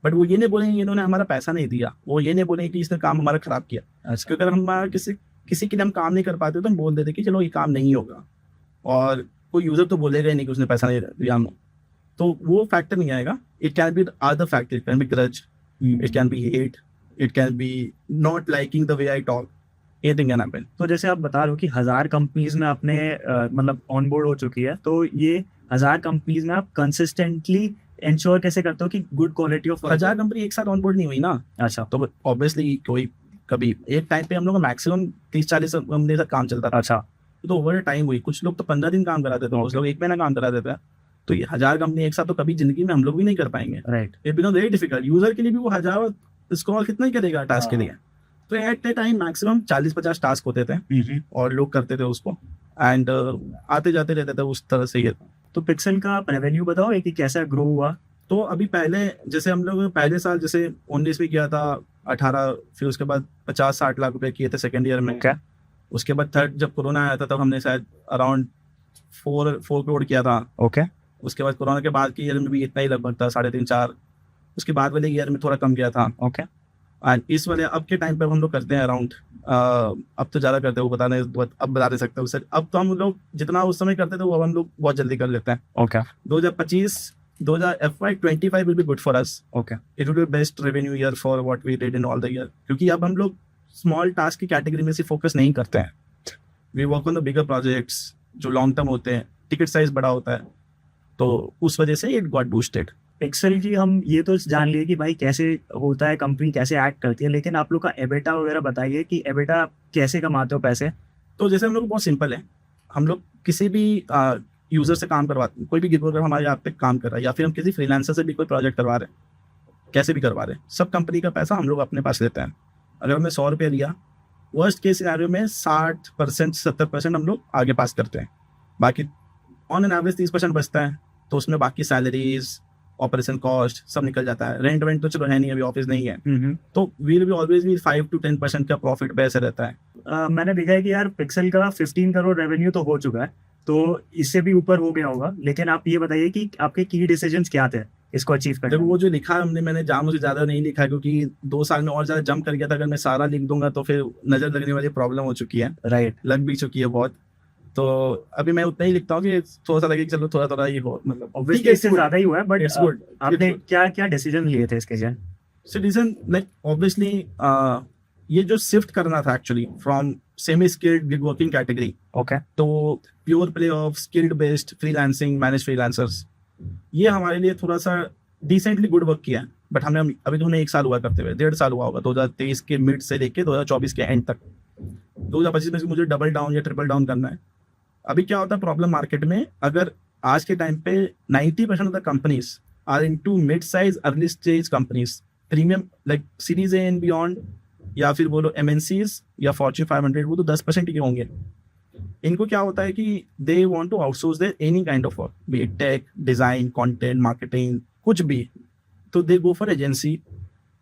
बट वो ये नहीं बोलेंगे इन्होंने हमारा पैसा नहीं दिया, वो ये नहीं बोलेंगे कि इसने काम हमारा खराब किया। अच्छा, क्योंकि अगर हम किसी के लिए हम काम नहीं कर पाते तो हम बोल देते कि चलो ये काम नहीं होगा, और कोई यूजर तो बोलेगा ही नहीं कि उसने पैसा नहीं दिया हमें, तो वो फैक्टर नहीं आएगा। It can be other factor, it can be grudge, it can be hate, it can be not liking the way I talk, anything can happen. तो जैसे आप बता रहे हो कि 1000 कंपनीज में आपने मतलब ऑनबोर्ड हो चुकी है, तो ये 1000 कंपनीज में आप कंसिस्टेंटली इंश्योर कैसे करते हो कि गुड क्वालिटी ऑफ 1000 कंपनी एक साथ ऑनबोर्ड नहीं हुई ना, अच्छा, तो ऑब्वियसली कोई कभी एक टाइम पे हम लोग का मैक्सिमम 30-40 कंपनी के साथ काम चलता था। अच्छा, तो ओवर टाइम हुई, कुछ लोग तो 15 दिन काम कराते थे, कुछ लोग 1 महीना काम करा देते हैं। तो ये 1000 कंपनी एक साथ तो कभी जिंदगी में हम लोग भी नहीं कर पाएंगे। Right. It become very difficult. User के लिए भी वो 1000 स्क्रॉल कितना ही करेगा टास्क के लिए। तो at the time maximum 40-50 task होते थे और लोग करते थे उसको, एंड आते जाते रहते थे उस तरह से। ये तो पिक्सल का रेवेन्यू बताओ कि कैसा ग्रो हुआ। तो अभी पहले जैसे हम लोग पहले साल जैसे 19 में किया था 18, फिर उसके बाद 50-60 लाख रुपए किए थे सेकेंड ईयर में। क्या? उसके बाद थर्ड जब कोरोना आया था तब हमने शायद अराउंड 4 करोड़ किया था। ओके। उसके बाद कोरोना के बाद के ईयर में भी इतना ही लगभग था, 3.5-4। उसके बाद वाले ईयर में थोड़ा कम गया था। ओके। एंड इस वाले अब के टाइम पे हम लोग करते हैं अराउंड, अब तो ज़्यादा करते हैं, वो अब बता नहीं सकते उससे। अब तो हम लोग जितना उस समय करते थे वो अब हम लोग बहुत जल्दी कर लेते हैं। Okay 2025 FY25 will be good for us. Okay it will be best revenue year for what we did in all the year, क्योंकि अब हम लोग स्मॉल टास्क की कैटेगरी में से फोकस नहीं करते हैं। We work on the bigger projects जो लॉन्ग टर्म होते हैं, टिकट साइज बड़ा होता है, तो उस वजह से इट गॉट बूस्टेड। पिक्सल जी, हम ये तो जान लिए कि भाई कैसे होता है, कंपनी कैसे एक्ट करती है, लेकिन आप लोग का एबिटा वगैरह बताइए कि एबिटा कैसे कमाते हो पैसे। तो जैसे हम लोग बहुत सिंपल है, हम लोग किसी भी यूजर से काम करवाते हैं, कोई भी गिग वर्कर हमारे यहाँ पे काम कर रहा है, या फिर हम किसी फ्रीलांसर से भी कोई प्रोजेक्ट करवा रहे हैं, कैसे भी करवा रहे हैं, सब कंपनी का पैसा हम लोग अपने पास लेते हैं। अगर हमने 100 रुपये लिया, वर्स्ट केस सिनेरियो में 60% 70% हम लोग आगे पास करते हैं, बाकी ऑन एन एवरेज 30% बचता है। तो उसमें बाकी सैलरीज, ऑपरेशन कॉस्ट सब निकल जाता है। रेंट वेंट तो चलो है नहीं, अभी ऑफिस नहीं है, तो विल बी ऑलवेज भी 5 to 10% का प्रॉफिट पे ऐसे रहता है। मैंने देखा है कि यार पिक्सल का 15 करोड़ रेवेन्यू तो हो चुका है, तो इससे भी ऊपर हो गया होगा, लेकिन आप ये बताइए कि आपके की डिसीजंस क्या थे इसको अचीव करने देखो में? वो जो लिखा है हमने, मैंने जाम से ज्यादा नहीं लिखा है, क्योंकि 2 साल में और ज्यादा जंप कर गया था। अगर मैं सारा लिख दूंगा तो फिर नजर लगने वाली प्रॉब्लम हो चुकी है, राइट। लग भी चुकी है बहुत। तो अभी मैं उतना ही लिखता हूँ कि थोड़ा सा लगे कि चलो थोड़ा थोड़ा ही हो, मतलब ऑब्वियसली इससे ज्यादा ही हुआ है, बट इट्स गुड। आपने क्या क्या डिसीजन लिए थे इसके लिए? सिटीजन लाइक ऑब्वियसली ये जो शिफ्ट करना था actually from semi skilled gig working category okay तो pure play of skilled based freelancing manage freelancers, ये हमारे लिए थोड़ा सा डिसेंटली गुड वर्क किया है। बट हमने अभी तो हमें 1 साल हुआ करते हुए, 1.5 साल हुआ होगा, 2023 के मिड से लेके 2024 के एंड तक। 2025 में मुझे डबल डाउन या ट्रिपल डाउन करना है। अभी क्या होता है प्रॉब्लम मार्केट में, अगर आज के टाइम पे 90% of the companies are into mid size early stage companies, premium like series A and beyond, या फिर बोलो एमएनसीज या फॉर्च्यून 500, वो तो 10% के होंगे। इनको क्या होता है कि they want to outsource their any kind of work, be it tech, design, content, marketing, कुछ भी। तो they go for agency,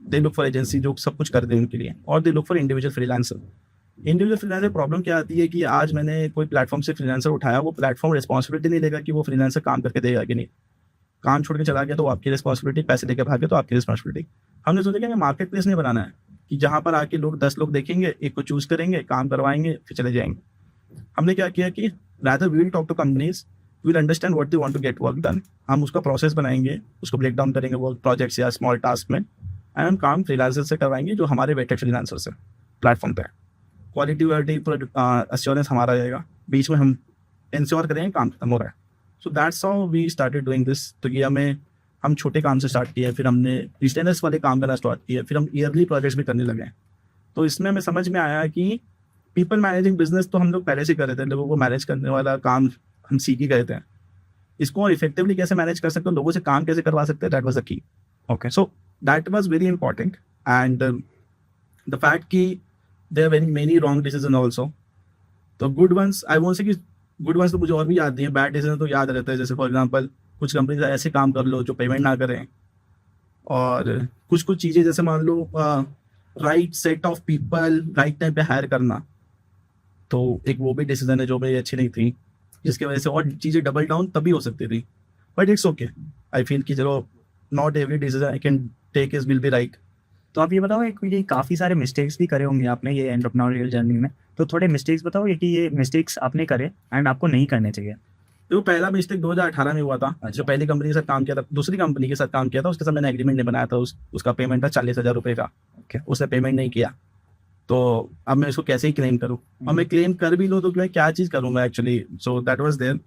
they look for agency जो सब कुछ कर दे उनके लिए, और they look for individual freelancer. Individual freelancer problem क्या आती है कि आज मैंने कोई प्लेटफॉर्म से फ्रीलांसर उठाया, वो प्लेटफॉर्म रिस्पॉन्सिबिलिटी नहीं लेगा कि वो फ्रीलांसर काम करके देगा कि नहीं। काम छोड़ के चला गया तो आपकी रिस्पॉन्सिबिलिटी, पैसे लेके भागे तो आपकी रिस्पॉन्सिबिलिटी। हमने सोचा कि हमें मार्केट प्लेस नहीं बनाना है कि जहाँ पर आके लोग 10 लोग देखेंगे, एक को चूज करेंगे, काम करवाएंगे, फिर चले जाएंगे। हमने क्या किया कि rather we will talk to companies, we will understand what they want to get work done. हम उसका प्रोसेस बनाएंगे, उसको ब्रेक डाउन करेंगे वर्क प्रोजेक्ट्स या स्मॉल टास्क में, एंड हम काम फ्रीलांसर से करवाएंगे जो हमारे वेटेड फ्रीलांसर से प्लेटफॉर्म पे। क्वालिटी अश्योरेंस हमारा रहेगा, बीच में हम इंश्योर करेंगे काम खत्म हो रहा है। So that's how we started doing this. तो ये हम छोटे काम से स्टार्ट किया, फिर हमने रिटेनर्स वाले काम करना स्टार्ट किया, फिर हम ईयरली प्रोजेक्ट्स भी करने लगे। तो इसमें हमें समझ में आया कि पीपल मैनेजिंग बिजनेस तो हम लोग पहले से कर रहे थे, लोगों को मैनेज करने वाला काम हम सीख ही गए थे। इसको और इफेक्टिवली कैसे मैनेज कर सकते हो, लोगों से काम कैसे करवा सकते हैं, that was the key. Okay so that was very important, and the fact कि there very many wrong decision also. तो good ones, I won't say कि गुड वंस तो मुझे और भी याद नहीं है, बैड डिसीजन तो याद रहता है। जैसे फॉर एग्जांपल कुछ कंपनी ऐसे काम कर लो जो पेमेंट ना करें, और कुछ कुछ चीज़ें जैसे मान लो right set of people right time पे हायर करना, तो एक वो भी डिसीजन है जो मेरी अच्छी नहीं थी, जिसकी वजह से और चीज़ें डबल डाउन तभी हो सकती थी। But it's okay, I feel कि चलो not every decision I can take is will be right. तो आप ये बताओ, ये काफ़ी सारे मिस्टेक्स भी करे होंगे आपने ये एंटरप्रेन्योरियल जर्नी में, तो थोड़े मिस्टेक्स बताओ कि ये मिस्टेक्स आपने करे एंड आपको नहीं करने चाहिए। तो पहला मिस्टेक 2018 में हुआ था। जो पहली कंपनी के साथ काम किया था, दूसरी कंपनी के साथ काम किया था, उसके साथ मैंने एग्रीमेंट नहीं बनाया था। उसका पेमेंट था 40,000 रुपये का। उसने पेमेंट नहीं किया, तो अब मैं इसको कैसे ही क्लेम करूँ, और मैं क्लेम कर भी लूँ तो मैं क्या चीज़ करूँगा actually. So that was there.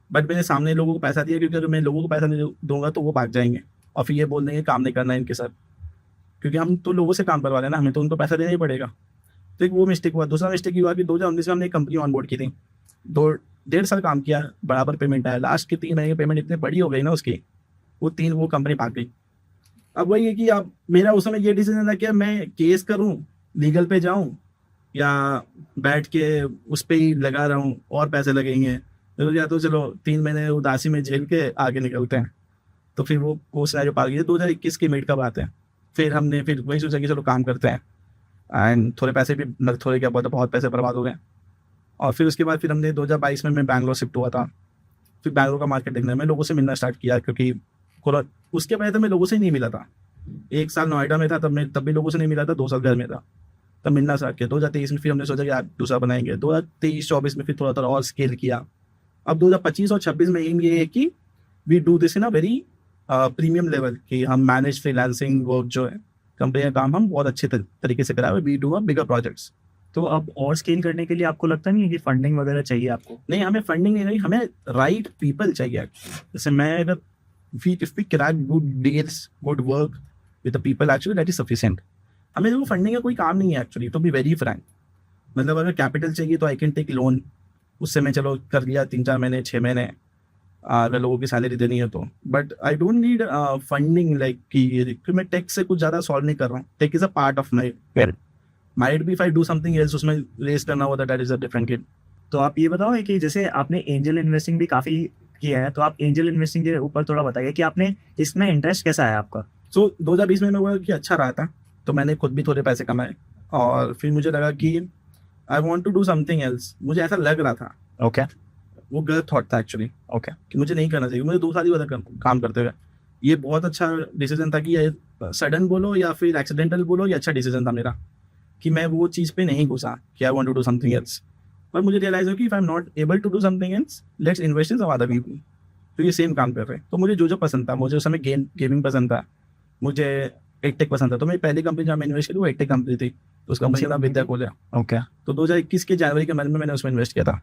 But मैंने सामने लोगों को पैसा दिया, क्योंकि अगर मैं लोगों को पैसा नहीं दूंगा तो वो भाग जाएंगे और फिर ये बोल देंगे काम नहीं करना है इनके साथ, क्योंकि हम तो लोगों से काम करवा रहे हैं ना, हमें तो उनको पैसा देना ही पड़ेगा। तो एक वो मिस्टेक हुआ। दूसरा मिस्टेक ये हुआ कि 2019 में हमने एक कंपनी ऑनबोर्ड की थी, 1.5 साल काम किया, बराबर पेमेंट आया। लास्ट के 3 महीने की पेमेंट इतनी बड़ी हो गई ना उसकी, वो कंपनी भाग गई। अब वही है कि अब मेरा उस समय ये डिसीजन था कि मैं केस करूं, लीगल पे जाऊं, या बैठ के उस पर ही लगा रहा हूँ और पैसे लगेंगे, या तो चलो 3 महीने उदासी में झेल के आगे निकलते हैं। तो फिर वो सिनेरियो पा गई। 2021 की मिड का बात है। फिर हमने वही सोचा कि चलो काम करते हैं, एंड थोड़े पैसे भी, थोड़े क्या बहुत पैसे बर्बाद हो गए। और फिर उसके बाद फिर हमने 2022 में मैं बैंगलोर शिफ्ट हुआ था। फिर बैंगलोर का मार्केट देखने में लोगों से मिलना स्टार्ट किया, क्योंकि उसके पहले तो मैं लोगों से ही नहीं मिला था। 1 साल नोएडा में था, तब भी लोगों से नहीं मिला था, 2 साल घर में था, तब मिलना स्टार्ट किया। 2023 में फिर हमने सोचा कि यार दूसरा बनाएंगे, 2023-24 में फिर थोड़ा थोड़ा और स्केल किया। अब 2025 और 26 में एम ये है कि we do this in a very premium level, कि हम मैनेज फ्रीलांसिंग वर्क जो है कंपनी का काम हम बहुत अच्छे तरीके से कराए, we do a bigger projects. तो अब और स्केल करने के लिए आपको लगता नहीं है कि फंडिंग वगैरह चाहिए आपको? नहीं, हमें फंडिंग नहीं चाहिए, हमें राइट पीपल चाहिए। जैसे मैं अगर if we crack good deals, good work with the people, actually that is sufficient. हमें देखो फंडिंग का कोई काम नहीं है actually, to be very frank. मतलब अगर कैपिटल चाहिए तो आई कैन टेक लोन, उससे मैं चलो कर लिया 3-4 महीने 6 महीने, अगर लोगों की सैलरी देनी है तो। But I don't need funding, like कि मैं टेक से कुछ ज़्यादा सॉल्व नहीं कर रहा हूँ। Tech is a part of my might be, if I do something else उसमें रेस करना होता, that is a different game. तो आप ये बताओ कि जैसे आपने एंजल इन्वेस्टिंग भी काफी किया है, तो आप एंजल इन्वेस्टिंग के ऊपर थोड़ा बताइए कि आपने इसमें इंटरेस्ट कैसा है आपका? सो 2020 में मैं हुआ कि अच्छा रहा था, तो मैंने खुद भी थोड़े पैसे कमाए, और फिर मुझे लगा कि I want to do something else. मुझे ऐसा लग रहा था, ओके वो गलत थॉट था एक्चुअली, ओके कि मुझे नहीं करना चाहिए। मुझे 2 साल ही हुआ था काम करते हुए। ये बहुत अच्छा डिसीजन था कि ये सडन बोलो या फिर एक्सीडेंटल बोलो, ये अच्छा डिसीजन था मेरा, कि मैं वो चीज़ पे नहीं घुसा कि I want to do something else. पर मुझे रियलाइज हो कि if I am not able to do something else, let's invest in some other people, तो ये सेम काम कर रहे हैं। तो मुझे जो पसंद था, मुझे उस समय गेमिंग पसंद था, मुझे एडटेक पसंद था। तो मेरी पहली कंपनी जहाँ मैं इन्वेस्ट करी वो एडटेक कंपनी थी, तो उस कंपनी का नाम विद्या कोल है। ओके। तो 2021 के जनवरी के महीने में मैंने उसमें इन्वेस्ट किया था,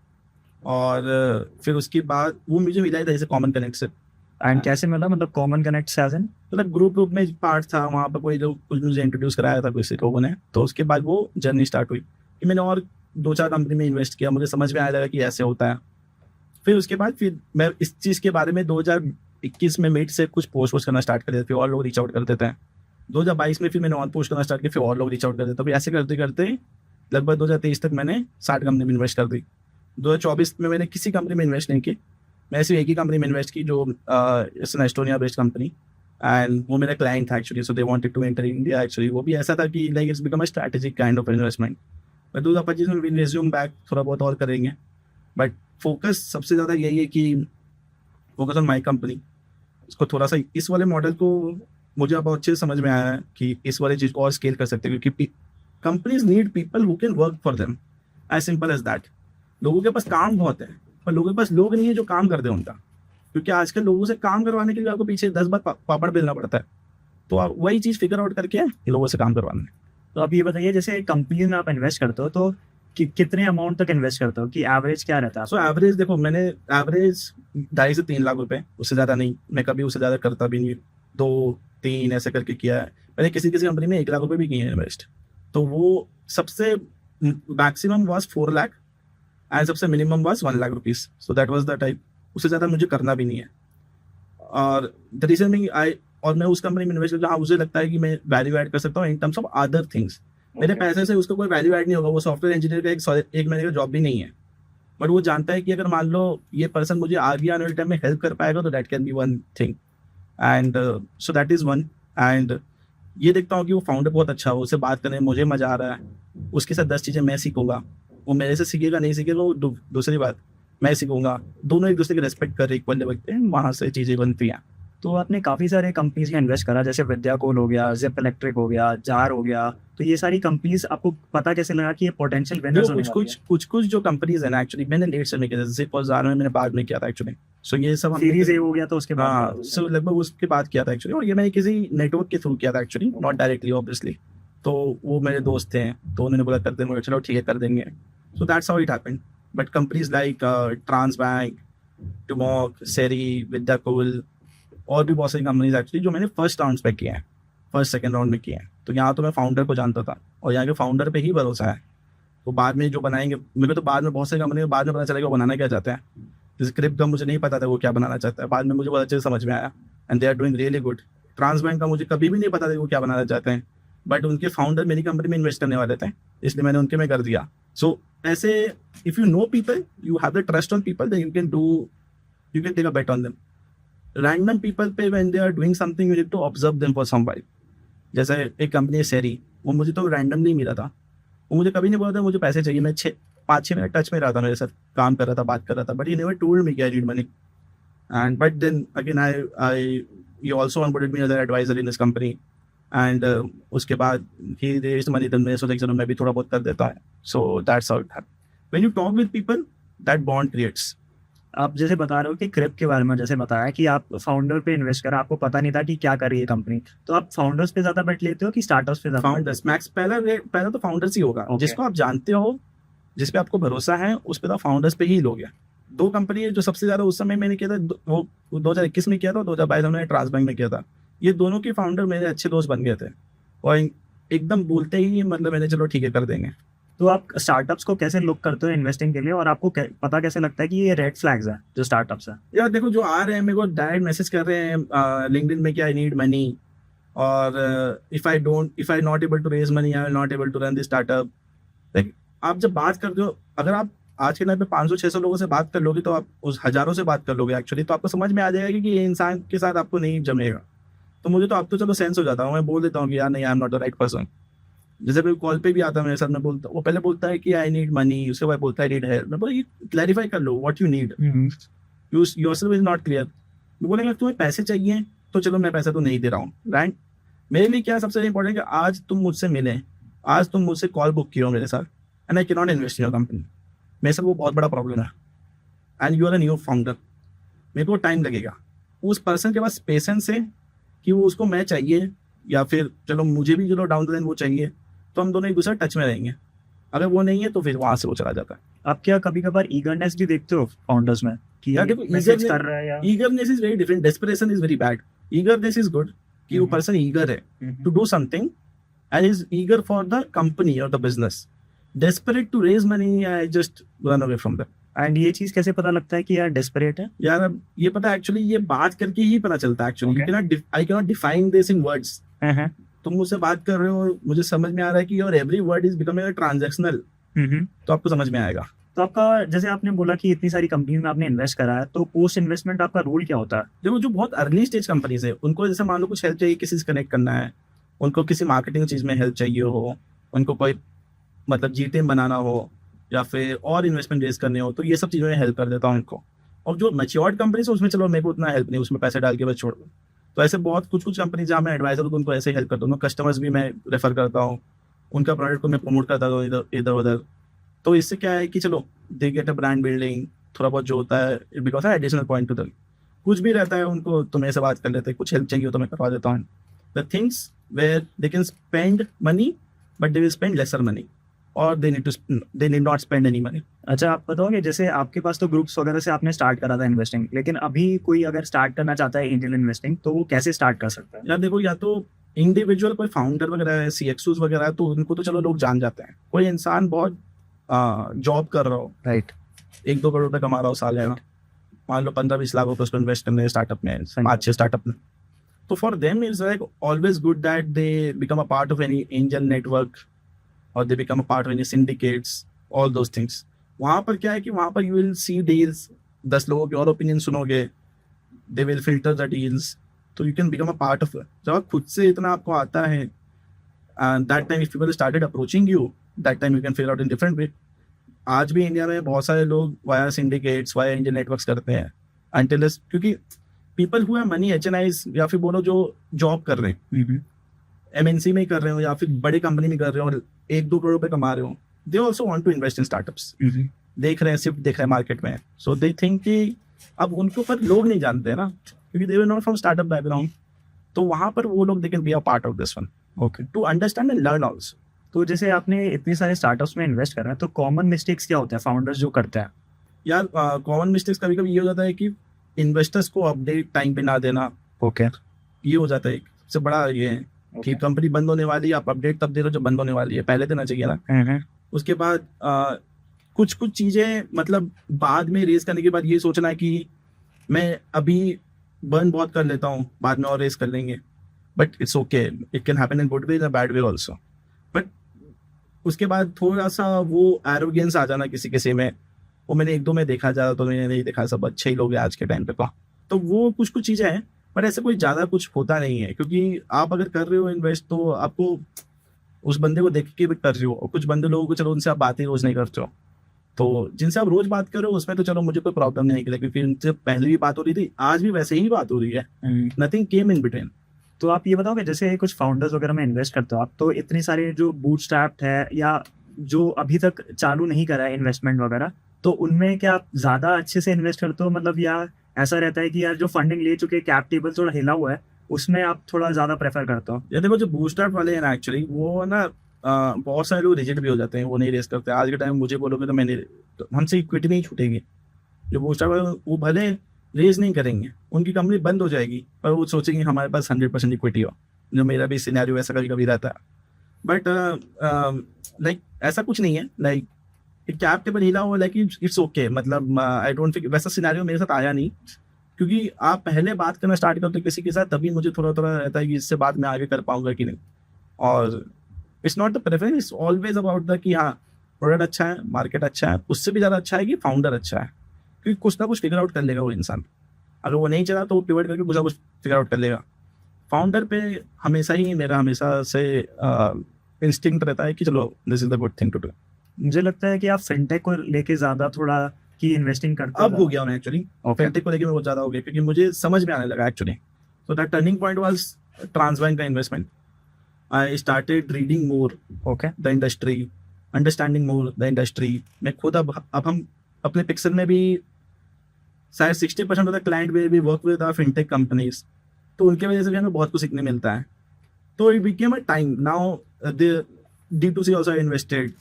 और फिर उसके बाद वो मुझे मिला ही था जैसे कॉमन कनेक्ट से। एंड कैसे मिला, मतलब कॉमन कनेक्ट से एज इन? मतलब ग्रुप में पार्ट था वहाँ पर, कोई लोग कुछ मुझे इंट्रोड्यूस कराया था किसी लोगों ने, तो उसके बाद वो जर्नी स्टार्ट हुई कि मैंने और 2-4 कंपनी में इन्वेस्ट किया, मुझे समझ में आया लगा कि ऐसे होता है। फिर उसके बाद फिर मैं इस चीज़ के बारे में 2021 में मेट से कुछ पोस्ट करना स्टार्ट कर दिया, फिर और लोग रीच आउट करते थे। 2022 में फिर मैंने और पोस्ट करना स्टार्ट किया, फिर और लोग रीच आउट करते थे। तो फिर ऐसे करते करते लगभग 2023 तक मैंने 60 कंपनी में इन्वेस्ट कर दी। 2024 में मैंने किसी कंपनी में इन्वेस्ट नहीं की, मैं सिर्फ एक ही कंपनी में इन्वेस्ट की, जो एस्टोनिया बेस्ड कंपनी, एंड वो मेरा क्लाइंट था actually, so they wanted to enter India actually. वो भी ऐसा था कि like it's become a strategic kind of investment. मैं 2025 में विल रिज्यूम बैक, थोड़ा बहुत और करेंगे, बट फोकस सबसे ज़्यादा यही है कि फोकस ऑन माई कंपनी। इसको थोड़ा सा इस वाले मॉडल को मुझे अब अच्छे से समझ में आया है कि इस वाले चीज़ को और स्केल कर सकते हैं, क्योंकि companies need people who can work for them, as simple as that. लोगों के पास काम बहुत है, पर लोगों के पास लोग नहीं है जो काम कर दे उनका, क्योंकि आजकल लोगों से काम करवाने के लिए आपको पीछे 10 बार पापड़ बेलना पड़ता है। तो आप वही चीज़ फिगर आउट करके लोगों से काम करवाना है। तो आप ये बताइए, जैसे कंपनी में आप इन्वेस्ट करते हो तो कितने अमाउंट तक इन्वेस्ट करते हो, कि एवरेज क्या रहता है? सो एवरेज देखो, मैंने एवरेज 2.5 से 3 लाख रुपए, उससे ज़्यादा नहीं। मैं कभी उससे ज़्यादा करता भी नहीं, 2-3 ऐसे करके किया है। मैंने किसी कंपनी में 1 लाख रुपए भी किए हैं इन्वेस्ट। तो वो सबसे मैक्सिमम वॉज 4 लाख एंड सबसे minimum was 1 lakh rupees. So that was the type, उससे ज़्यादा मुझे करना भी नहीं है। और द रीजन बिंग और मैं उस कंपनी में इन्वेस्ट करता हूँ, मुझे लगता है कि मैं वैल्यू ऐड कर सकता हूँ in terms of other things. मेरे पैसे से उसका कोई वैल्यू ऐड नहीं होगा, वो सॉफ्टवेयर इंजीनियर का एक महीने का जॉब भी नहीं है, बट वो जानता है कि अगर मान लो ये पर्सन मुझे आगे आने वाले टाइम में हेल्प कर पाएगा, तो that can be one thing, and so that is one. And ये देखता हूँ कि वो फाउंडर बहुत अच्छा हो, उससे बात करने में मुझे मज़ा आ रहा है, उसके साथ 10 चीज़ें मैं सीखूंगा, वो मेरे से सीखेगा नहीं सीखेगा वो दूसरी बात, मैं सीखूंगा। दोनों एक दूसरे के रेस्पेक्ट कर इक्वल लेवल पे, वहाँ से चीज़ें बनती हैं। तो आपने काफ़ी सारे कंपनीज में इन्वेस्ट करा, जैसे विद्या कोल हो गया, जिप इलेक्ट्रिक हो गया, जार हो गया, तो ये सारी कंपनीज आपको पता कैसे लगा कि ये पोटेंशियल विनर्स होने वाली है? कुछ जो कंपनीज है ना, एक्चुअली मैंने लेट से किया था, जिप और जार में मैंने बाद में किया था एक्चुअली। सो ये सब सीरीज ए हो गया तो उसके बाद? हाँ, सो लगभग उसके बाद किया था एक्चुअली, और ये मैंने किसी नेटवर्क के थ्रू किया था एक्चुअली, नॉट डायरेक्टली ऑब्वियसली। तो वो मेरे दोस्त थे, तो उन्होंने बोला कर देंगे, चलो ठीक है कर देंगे। So that's how it happened. But companies like Trans Bank, टुमॉक, सेरी, विद्या कोल, और भी बहुत सारी कंपनीज एक्चुअली जो मैंने फर्स्ट राउंड पे किए हैं, फर्स्ट सेकंड राउंड में किए हैं। तो यहाँ तो मैं फाउंडर को जानता था, और यहाँ के फाउंडर पे ही भरोसा है। तो बाद में जो बनाएंगे, मेरे को तो बाद में बहुत सारी कंपनी बाद में पता चलेगा वो बनाना क्या चाहते हैं। जैसे क्रिप्ट का मुझे नहीं पता था वो क्या बनाना चाहता है, बाद में मुझे बहुत अच्छे से समझ में आया, and they are doing really good. Trans bank का मुझे कभी भी नहीं पता था वो क्या बनाना चाहते हैं, बट उनके फाउंडर मेरी कंपनी में इन्वेस्ट करने वाले थे, इसलिए मैंने उनके में कर दिया। सो ऐसे if you know people, you have the trust on people, then you can take a bet on them. Random people पे when they are doing something, you need to observe them for some while. जैसे एक company है सेरी, वो मुझे तो random नहीं मिला था, वो मुझे कभी नहीं बोला था मुझे पैसे चाहिए। मैं 5-6 मिनट टच में रहा था, मेरे साथ काम कर रहा था, बात कर रहा था, but he never told me कि I need money. And but then again I he also onboarded me as an advisor in this company, and उसके बाद ही रेज मनी, तो मैं सोचा कि चलो मैं भी थोड़ा बहुत कर देता है. So that's how it happened. When you talk with people, that bond creates. आप जैसे बता रहे हो कि क्रिप के बारे में जैसे बताया कि आप फाउंडर पे इन्वेस्ट करा, आपको पता नहीं था कि क्या कर रही है कंपनी, तो आप फाउंडर्स पे ज्यादा बेट लेते हो कि स्टार्टअप्स पे ज्यादा? फाउंडर्स मैक्स, पहला तो फाउंडर्स ही होगा. Okay. जिसको आप जानते हो, जिस पे आपको भरोसा है, उस पे तो फाउंडर्स पे ही लोगे. 2 कंपनी है जो सबसे ज्यादा उस समय मैंने किया था, वो 2021 में किया था, 2022 में ट्रांस बैंक में किया था. ये दोनों के फाउंडर मेरे अच्छे दोस्त बन गए थे, और एकदम बोलते ही मतलब मैंने चलो ठीक है कर देंगे. तो आप स्टार्टअप्स को कैसे लुक करते हो इन्वेस्टिंग के लिए, और आपको पता कैसे लगता है कि ये रेड फ्लैग्स है जो स्टार्टअप्स है? यार देखो, जो आ रहे हैं मेरे को डायरेक्ट मैसेज कर रहे हैं लिंक्डइन में कि आई नीड मनी, और if I not able to raise money, I will not able to run this startup. आप जब बात करते हो, अगर आप आज के टाइम पे 500-600 लोगों से बात कर लोगे, तो आप उस हजारों से बात कर लोगे एक्चुअली, तो आपको समझ में आ जाएगा कि ये इंसान के साथ आपको नहीं जमेगा. तो मुझे तो अब तो चलो सेंस हो जाता हूँ, मैं बोल देता हूँ कि यार नहीं, आई am not the right person. जैसे कोई कॉल पे भी आता है मेरे साथ, मैं बोलता, वो पहले बोलता है कि आई नीड मनी, उसके बाद बोलता है आई नीड हेल्प. मैं बोला, ये क्लैरिफाई कर लो what you need. Yourself is not clear. वो बोलेगा तुम्हें पैसे चाहिए, तो चलो मैं पैसा तो नहीं दे रहा हूँ, राइट. मेरे लिए क्या सबसे इंपॉर्टेंट है कि आज तुम मुझसे मिले, आज तुम मुझसे कॉल बुक किए हो मेरे साथ, and I can not invest in your company. मेरे साथ वो बहुत बड़ा प्रॉब्लम है, and you are a new founder. मेरे को टाइम लगेगा. उस पर्सन के पास पेशेंस है कि वो उसको मैं चाहिए, या फिर चलो मुझे भी चलो डाउन द लाइन वो चाहिए, तो हम दोनों एक दूसरे टच में रहेंगे. अगर वो नहीं है तो फिर वहां से वो चला जाता है. आप क्या कभी कभार ईगरनेस भी देखते हो फाउंडर्स में कि यार देखो, मैसेज कर रहा है या? Eagerness is very different, desperation is very bad. Eagerness is good कि वो पर्सन ईगर है to do something and is eager for the company or the business. Desperate to raise money, I just run away from them. And ये चीज कैसे पता लगता है कि यार डेस्परेट है? यार अब ये पता एक्चुअली, ये बात करके ही पता चलता है actually. I cannot define this in words. तुम मुझसे बात कर रहे हो, मुझे समझ में आ रहा है कि your every word is becoming a transactional. तो आपको समझ में आएगा. तो आपका, जैसे आपने बोला कि इतनी सारी कंपनी में आपने इन्वेस्ट करा है, तो पोस्ट इन्वेस्टमेंट आपका रोल क्या होता है? देखो, जो बहुत अर्ली स्टेज कंपनीज है, उनको जैसे मान लो कुछ हेल्प चाहिए, किसी से कनेक्ट करना है, उनको किसी मार्केटिंग चीज में हेल्प चाहिए हो, उनको कोई मतलब जीटीएम बनाना हो, या फिर और इन्वेस्टमेंट रेज करने हो, तो ये सब चीज़ों में हेल्प कर देता हूँ उनको. और जो मैच्योर्ड कंपनीज है उसमें चलो मेरे को उतना हेल्प नहीं, उसमें पैसे डाल के बस छोड़ दो. तो ऐसे बहुत कुछ कंपनी जहाँ मैं एडवाइजर हूँ, तो उनको ऐसे हेल्प करता हूँ. कस्टमर्स भी मैं रेफर करता हूँ, उनका प्रोडक्ट को मैं प्रमोट करता हूँ इधर उधर. तो इससे क्या है कि चलो they get a brand building, थोड़ा बहुत जो होता है it because additional point two the कुछ भी रहता है उनको, तो मेरे से बात कर लेते हैं. कुछ हेल्प चाहिए हो तो मैं करवा देता हूँ. The things where they can spend money but they will spend lesser money, or they need not spend any money. अच्छा, आप बताओगे जैसे आपके पास तो ग्रुप्स वगैरह से आपने स्टार्ट करा था इन्वेस्टिंग, लेकिन अभी कोई अगर स्टार्ट करना चाहता है एंजल इन्वेस्टिंग, तो वो कैसे स्टार्ट कर सकता है? यार देखो, या तो इंडिविजुअल कोई फाउंडर वगैरह है, सीएक्सूस वगैरह है, तो उनको तो चलो लोग जान जाते हैं. कोई इंसान बहुत जॉब कर रहा हो, राइट, 1-2 करोड़ रुपए कमा रहा हो साल है ना, मान लो 15-20 लाख रुपए उसको इन्वेस्ट करने स्टार्टअप में, 5-6 स्टार्टअप में. So for them, it's like always good that they become a part of any angel network, or they become a part of any syndicates, all those things. वहाँ पर क्या है कि वहाँ पर you will see deals, 10 लोगों के और ओपिनियन सुनोगे, they will filter the deals, तो you can become a part of it. जब आप खुद से इतना आपको आता है, and that time if people started approaching you, that time you can figure out in different way. आज भी इंडिया में बहुत सारे लोग via syndicates, via angel networks करते हैं, until क्योंकि पीपल हु हैव मनी, एचएनआईज, या फिर बोलो जो जॉब कर रहे हैं, एमएनसी में कर रहे हो या फिर बड़ी कंपनी में कर रहे हो और 1-2 करोड़ रुपए कमा रहे हो, they also want to invest in startups. देख रहे हैं, शिफ्ट देख रहे हैं मार्केट में, सो दे थिंक कि अब उनको पर लोग नहीं जानते हैं ना, क्योंकि they were not from startup background, तो वहां पर वो लोग they can be a part of this one. Okay, to understand and learn also. तो जैसे आपने इतने सारे स्टार्टअप्स में इन्वेस्ट करा है, तो कॉमन मिस्टेक्स क्या होते हैं फाउंडर्स जो करते हैं? यार कॉमन मिस्टेक्स कभी कभी ये हो जाता है कि इन्वेस्टर्स को अपडेट टाइम पे ना देना. ओके, ये हो जाता है. एक सबसे बड़ा ये है कि कंपनी बंद होने वाली है, आप अपडेट तब दे रहे हो जब बंद होने वाली है, पहले देना चाहिए ना. उसके बाद कुछ चीजें मतलब बाद में रेस करने के बाद ये सोचना है कि मैं अभी बर्न बहुत कर लेता हूँ, बाद में और रेस कर लेंगे. But it's okay, it can happen in good way, in a bad way also. But उसके बाद थोड़ा सा वो एरोगेंस आ जाना किसी में, वो मैंने 1-2 में देखा जा, तो मैंने नहीं देखा, सब अच्छे ही लोग हैं आज के टाइम पे. तो वो कुछ चीजें हैं, पर ऐसे कोई ज्यादा कुछ होता नहीं है, क्योंकि आप अगर कर रहे हो इन्वेस्ट, तो आपको उस बंदे को देख के भी कर रहे हो. और कुछ बंदे लोगों को चलो उनसे आप बात ही रोज नहीं करते हो, तो जिनसे आप रोज बात कर रहे हो उसमें तो चलो मुझे कोई प्रॉब्लम नहीं है, क्योंकि उनसे पहले भी बात हो रही थी, आज भी वैसे ही बात हो रही है. Nothing came in between. तो आप ये बताओगे जैसे कुछ फाउंडर्स वगैरह में इन्वेस्ट करते हो आप, तो इतनी सारी जो बूटस्ट्रैप्ड है या जो अभी तक चालू नहीं करा है इन्वेस्टमेंट वगैरह, तो उनमें क्या आप ज़्यादा अच्छे से इन्वेस्ट करते हो, मतलब या ऐसा रहता है कि यार जो फंडिंग ले चुके कैप टेबल थोड़ा हिला हुआ है उसमें आप थोड़ा ज़्यादा प्रेफर करते हो? ये देखो, जो बूस्टअप वाले हैं ना, एक्चुअली वो ना बहुत सारे लोग रिजेक्ट भी हो जाते हैं, वो नहीं रेस करते। आज के टाइम मुझे बोलोगे तो मैंने, तो हमसे इक्विटी नहीं छूटेगी। जो बूस्टअप वाले वो भले रेज नहीं करेंगे, उनकी कंपनी बंद हो जाएगी, पर वो सोचेंगे हमारे पास 100% इक्विटी हो, जो मेरा भी सिनेरियो ऐसा कभी कभी रहता है। बट लाइक ऐसा कुछ नहीं है, लाइक कैप टेबल हिला हुआ, लाइक इट्स ओके। मतलब आई डोंट थिंक वैसा सिनेरियो मेरे साथ आया नहीं, क्योंकि आप पहले बात करना स्टार्ट करते हो किसी के साथ, तभी मुझे थोड़ा थोड़ा रहता है कि इससे बात मैं आगे कर पाऊंगा कि नहीं। और it's not the preference, it's always about the कि हाँ प्रोडक्ट अच्छा है, मार्केट अच्छा है, उससे भी ज़्यादा अच्छा है कि फाउंडर अच्छा है, क्योंकि कुछ ना कुछ फिगर आउट कर लेगा वो इंसान। अगर वो नहीं चला तो वो पिवट करके कुछ ना कुछ फिगर आउट कर लेगा। फाउंडर पे हमेशा ही मेरा हमेशा से इंस्टिंक्ट रहता है कि चलो this is the good thing to do. मुझे लगता है कि आप फिनटेक को लेके ज़्यादा थोड़ा की इन्वेस्टिंग करते अब हो गया मैं एक्चुअली, ओके। फिनटेक को लेकर मैं बहुत ज़्यादा हो गया, क्योंकि मुझे समझ में आने लगा actually. So the turning point was Transbank का investment. I started reading more okay. The industry, understanding more the industry. मैं खुद अब हम अपने पिक्सल में भी शायद 60% of the client will be work with our fintech companies, तो उनके वजह से भी हमें बहुत कुछ सीखने मिलता है। तो it became a time now the D2C also invested,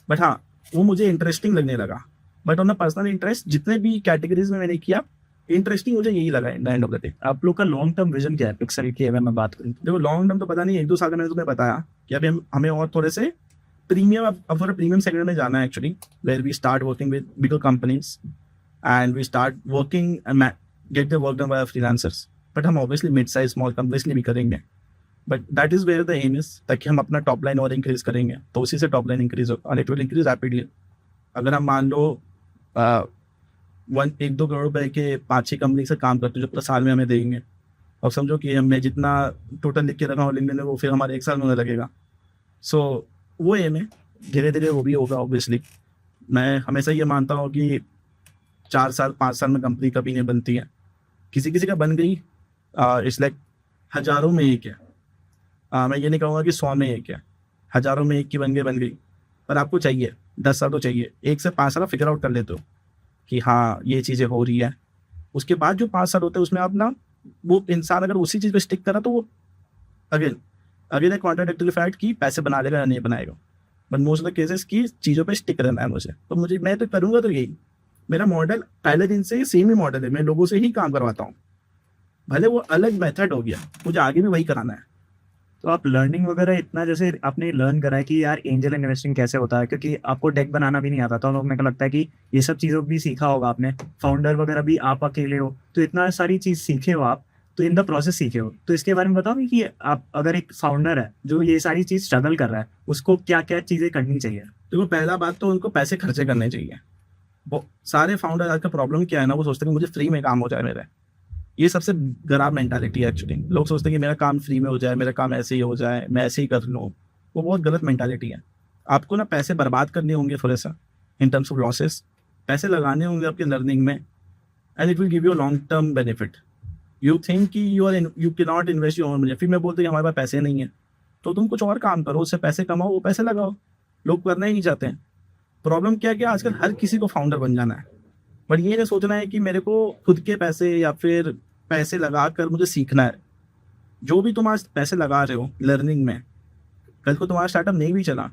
but हाँ वो मुझे इंटरेस्टिंग लगने लगा। But on a personal interest, जितने भी कैटेगरीज में मैंने किया, इंटरेस्टिंग मुझे यही लगा at the end of the day. आप लोग का लॉन्ग टर्म विजन क्या है पिक्सल की अगर मैं बात करूँ तो? देखो लॉन्ग टर्म तो पता नहीं, 1-2 साल का मैंने तुम्हें बताया कि अभी हमें और थोड़े से प्रीमियम, अब थोड़ा प्रीमियम सेगमेंट में जाना है actually, where we start working with bigger companies and we start working and get the work done by freelancers. But हम obviously mid size small companies भी करेंगे, but that is where the aim is, ताकि हम अपना top line और increase करेंगे, तो उसी से टॉप लाइन इंक्रीज होगा और इट विल इंक्रीज रैपिडली। अगर हम मान लो 1-2 करोड़ रुपए के 5-6 कंपनी से काम करते हैं जो पूरा साल में हमें देंगे, और समझो कि हमने जितना टोटल लिख के रखा हो लिंक्डइन में, वो फिर हमारे 1 साल में होने लगेगा। सो वो एम है, धीरे धीरे वो भी होगा ऑब्वियसली। मैं हमेशा ये मानता हूँ कि 4 साल 5 साल में कंपनी कभी नहीं बनती है, किसी किसी का बन गई, इट्स लाइक हजारों में एक है। मैं ये नहीं कहूँगा कि 100 में एक है, हजारों में एक की बन गई। पर आपको चाहिए 10 साल तो चाहिए, 1 से 5 साल फिगर आउट कर लेते हो कि हाँ ये चीज़ें हो रही है। उसके बाद जो 5 साल होते हैं उसमें आप ना, वो इंसान अगर उसी चीज़ पे स्टिक करा तो वो अगेन एक कॉन्ट्राडिक्टरी फैक्ट कि पैसे बना लेगा या नहीं बनाएगा, but most of the cases की चीज़ों पे स्टिक रहना है मुझे। तो मैं तो करूँगा तो यही, मेरा मॉडल पहले दिन से सेम ही मॉडल है, मैं लोगों से ही काम करवाता हूँ, भले वो अलग मेथड हो गया, मुझे आगे भी वही कराना है। तो आप लर्निंग वगैरह इतना जैसे आपने लर्न करा है कि यार एंजल इन्वेस्टिंग कैसे होता है, क्योंकि आपको डेक बनाना भी नहीं आता था, तो मेरे को लगता है कि ये सब चीज़ों भी सीखा होगा आपने, फाउंडर वगैरह भी आप अकेले हो, तो इतना सारी चीज़ सीखे हो आप, तो इन द प्रोसेस सीखे हो। तो इसके बारे में बताओ कि आप अगर एक फाउंडर है जो ये सारी चीज़ स्ट्रगल कर रहा है, उसको क्या क्या चीज़ें करनी चाहिए? देखो पहला बात तो उनको पैसे खर्चे करने चाहिए। वो सारे फाउंडर आज का प्रॉब्लम क्या है ना, वो सोचते हैं कि मुझे फ्री में काम हो जाए मेरे, ये सबसे खराब मेंटालिटी है एक्चुअली। लोग सोचते हैं कि मेरा काम फ्री में हो जाए, मेरा काम ऐसे ही हो जाए, मैं ऐसे ही कर लूँ, वो बहुत गलत मेंटालिटी है। आपको ना पैसे बर्बाद करने होंगे थोड़े सा इन टर्म्स ऑफ लॉसेस, पैसे लगाने होंगे आपके लर्निंग में, and it will give you long term benefit. You think कि you can not invest your money, फिर मैं बोलते कि हमारे पास पैसे नहीं है, तो तुम कुछ और काम करो, उससे पैसे कमाओ, वो पैसे लगाओ। लोग करना ही नहीं चाहते हैं। प्रॉब्लम क्या है कि आजकल हर किसी को फाउंडर बन जाना है, बट ये नहीं सोचना है कि मेरे को खुद के पैसे या फिर पैसे लगा कर मुझे सीखना है। जो भी तुम आज पैसे लगा रहे हो लर्निंग में, कल को तुम्हारा स्टार्टअप नहीं भी चला,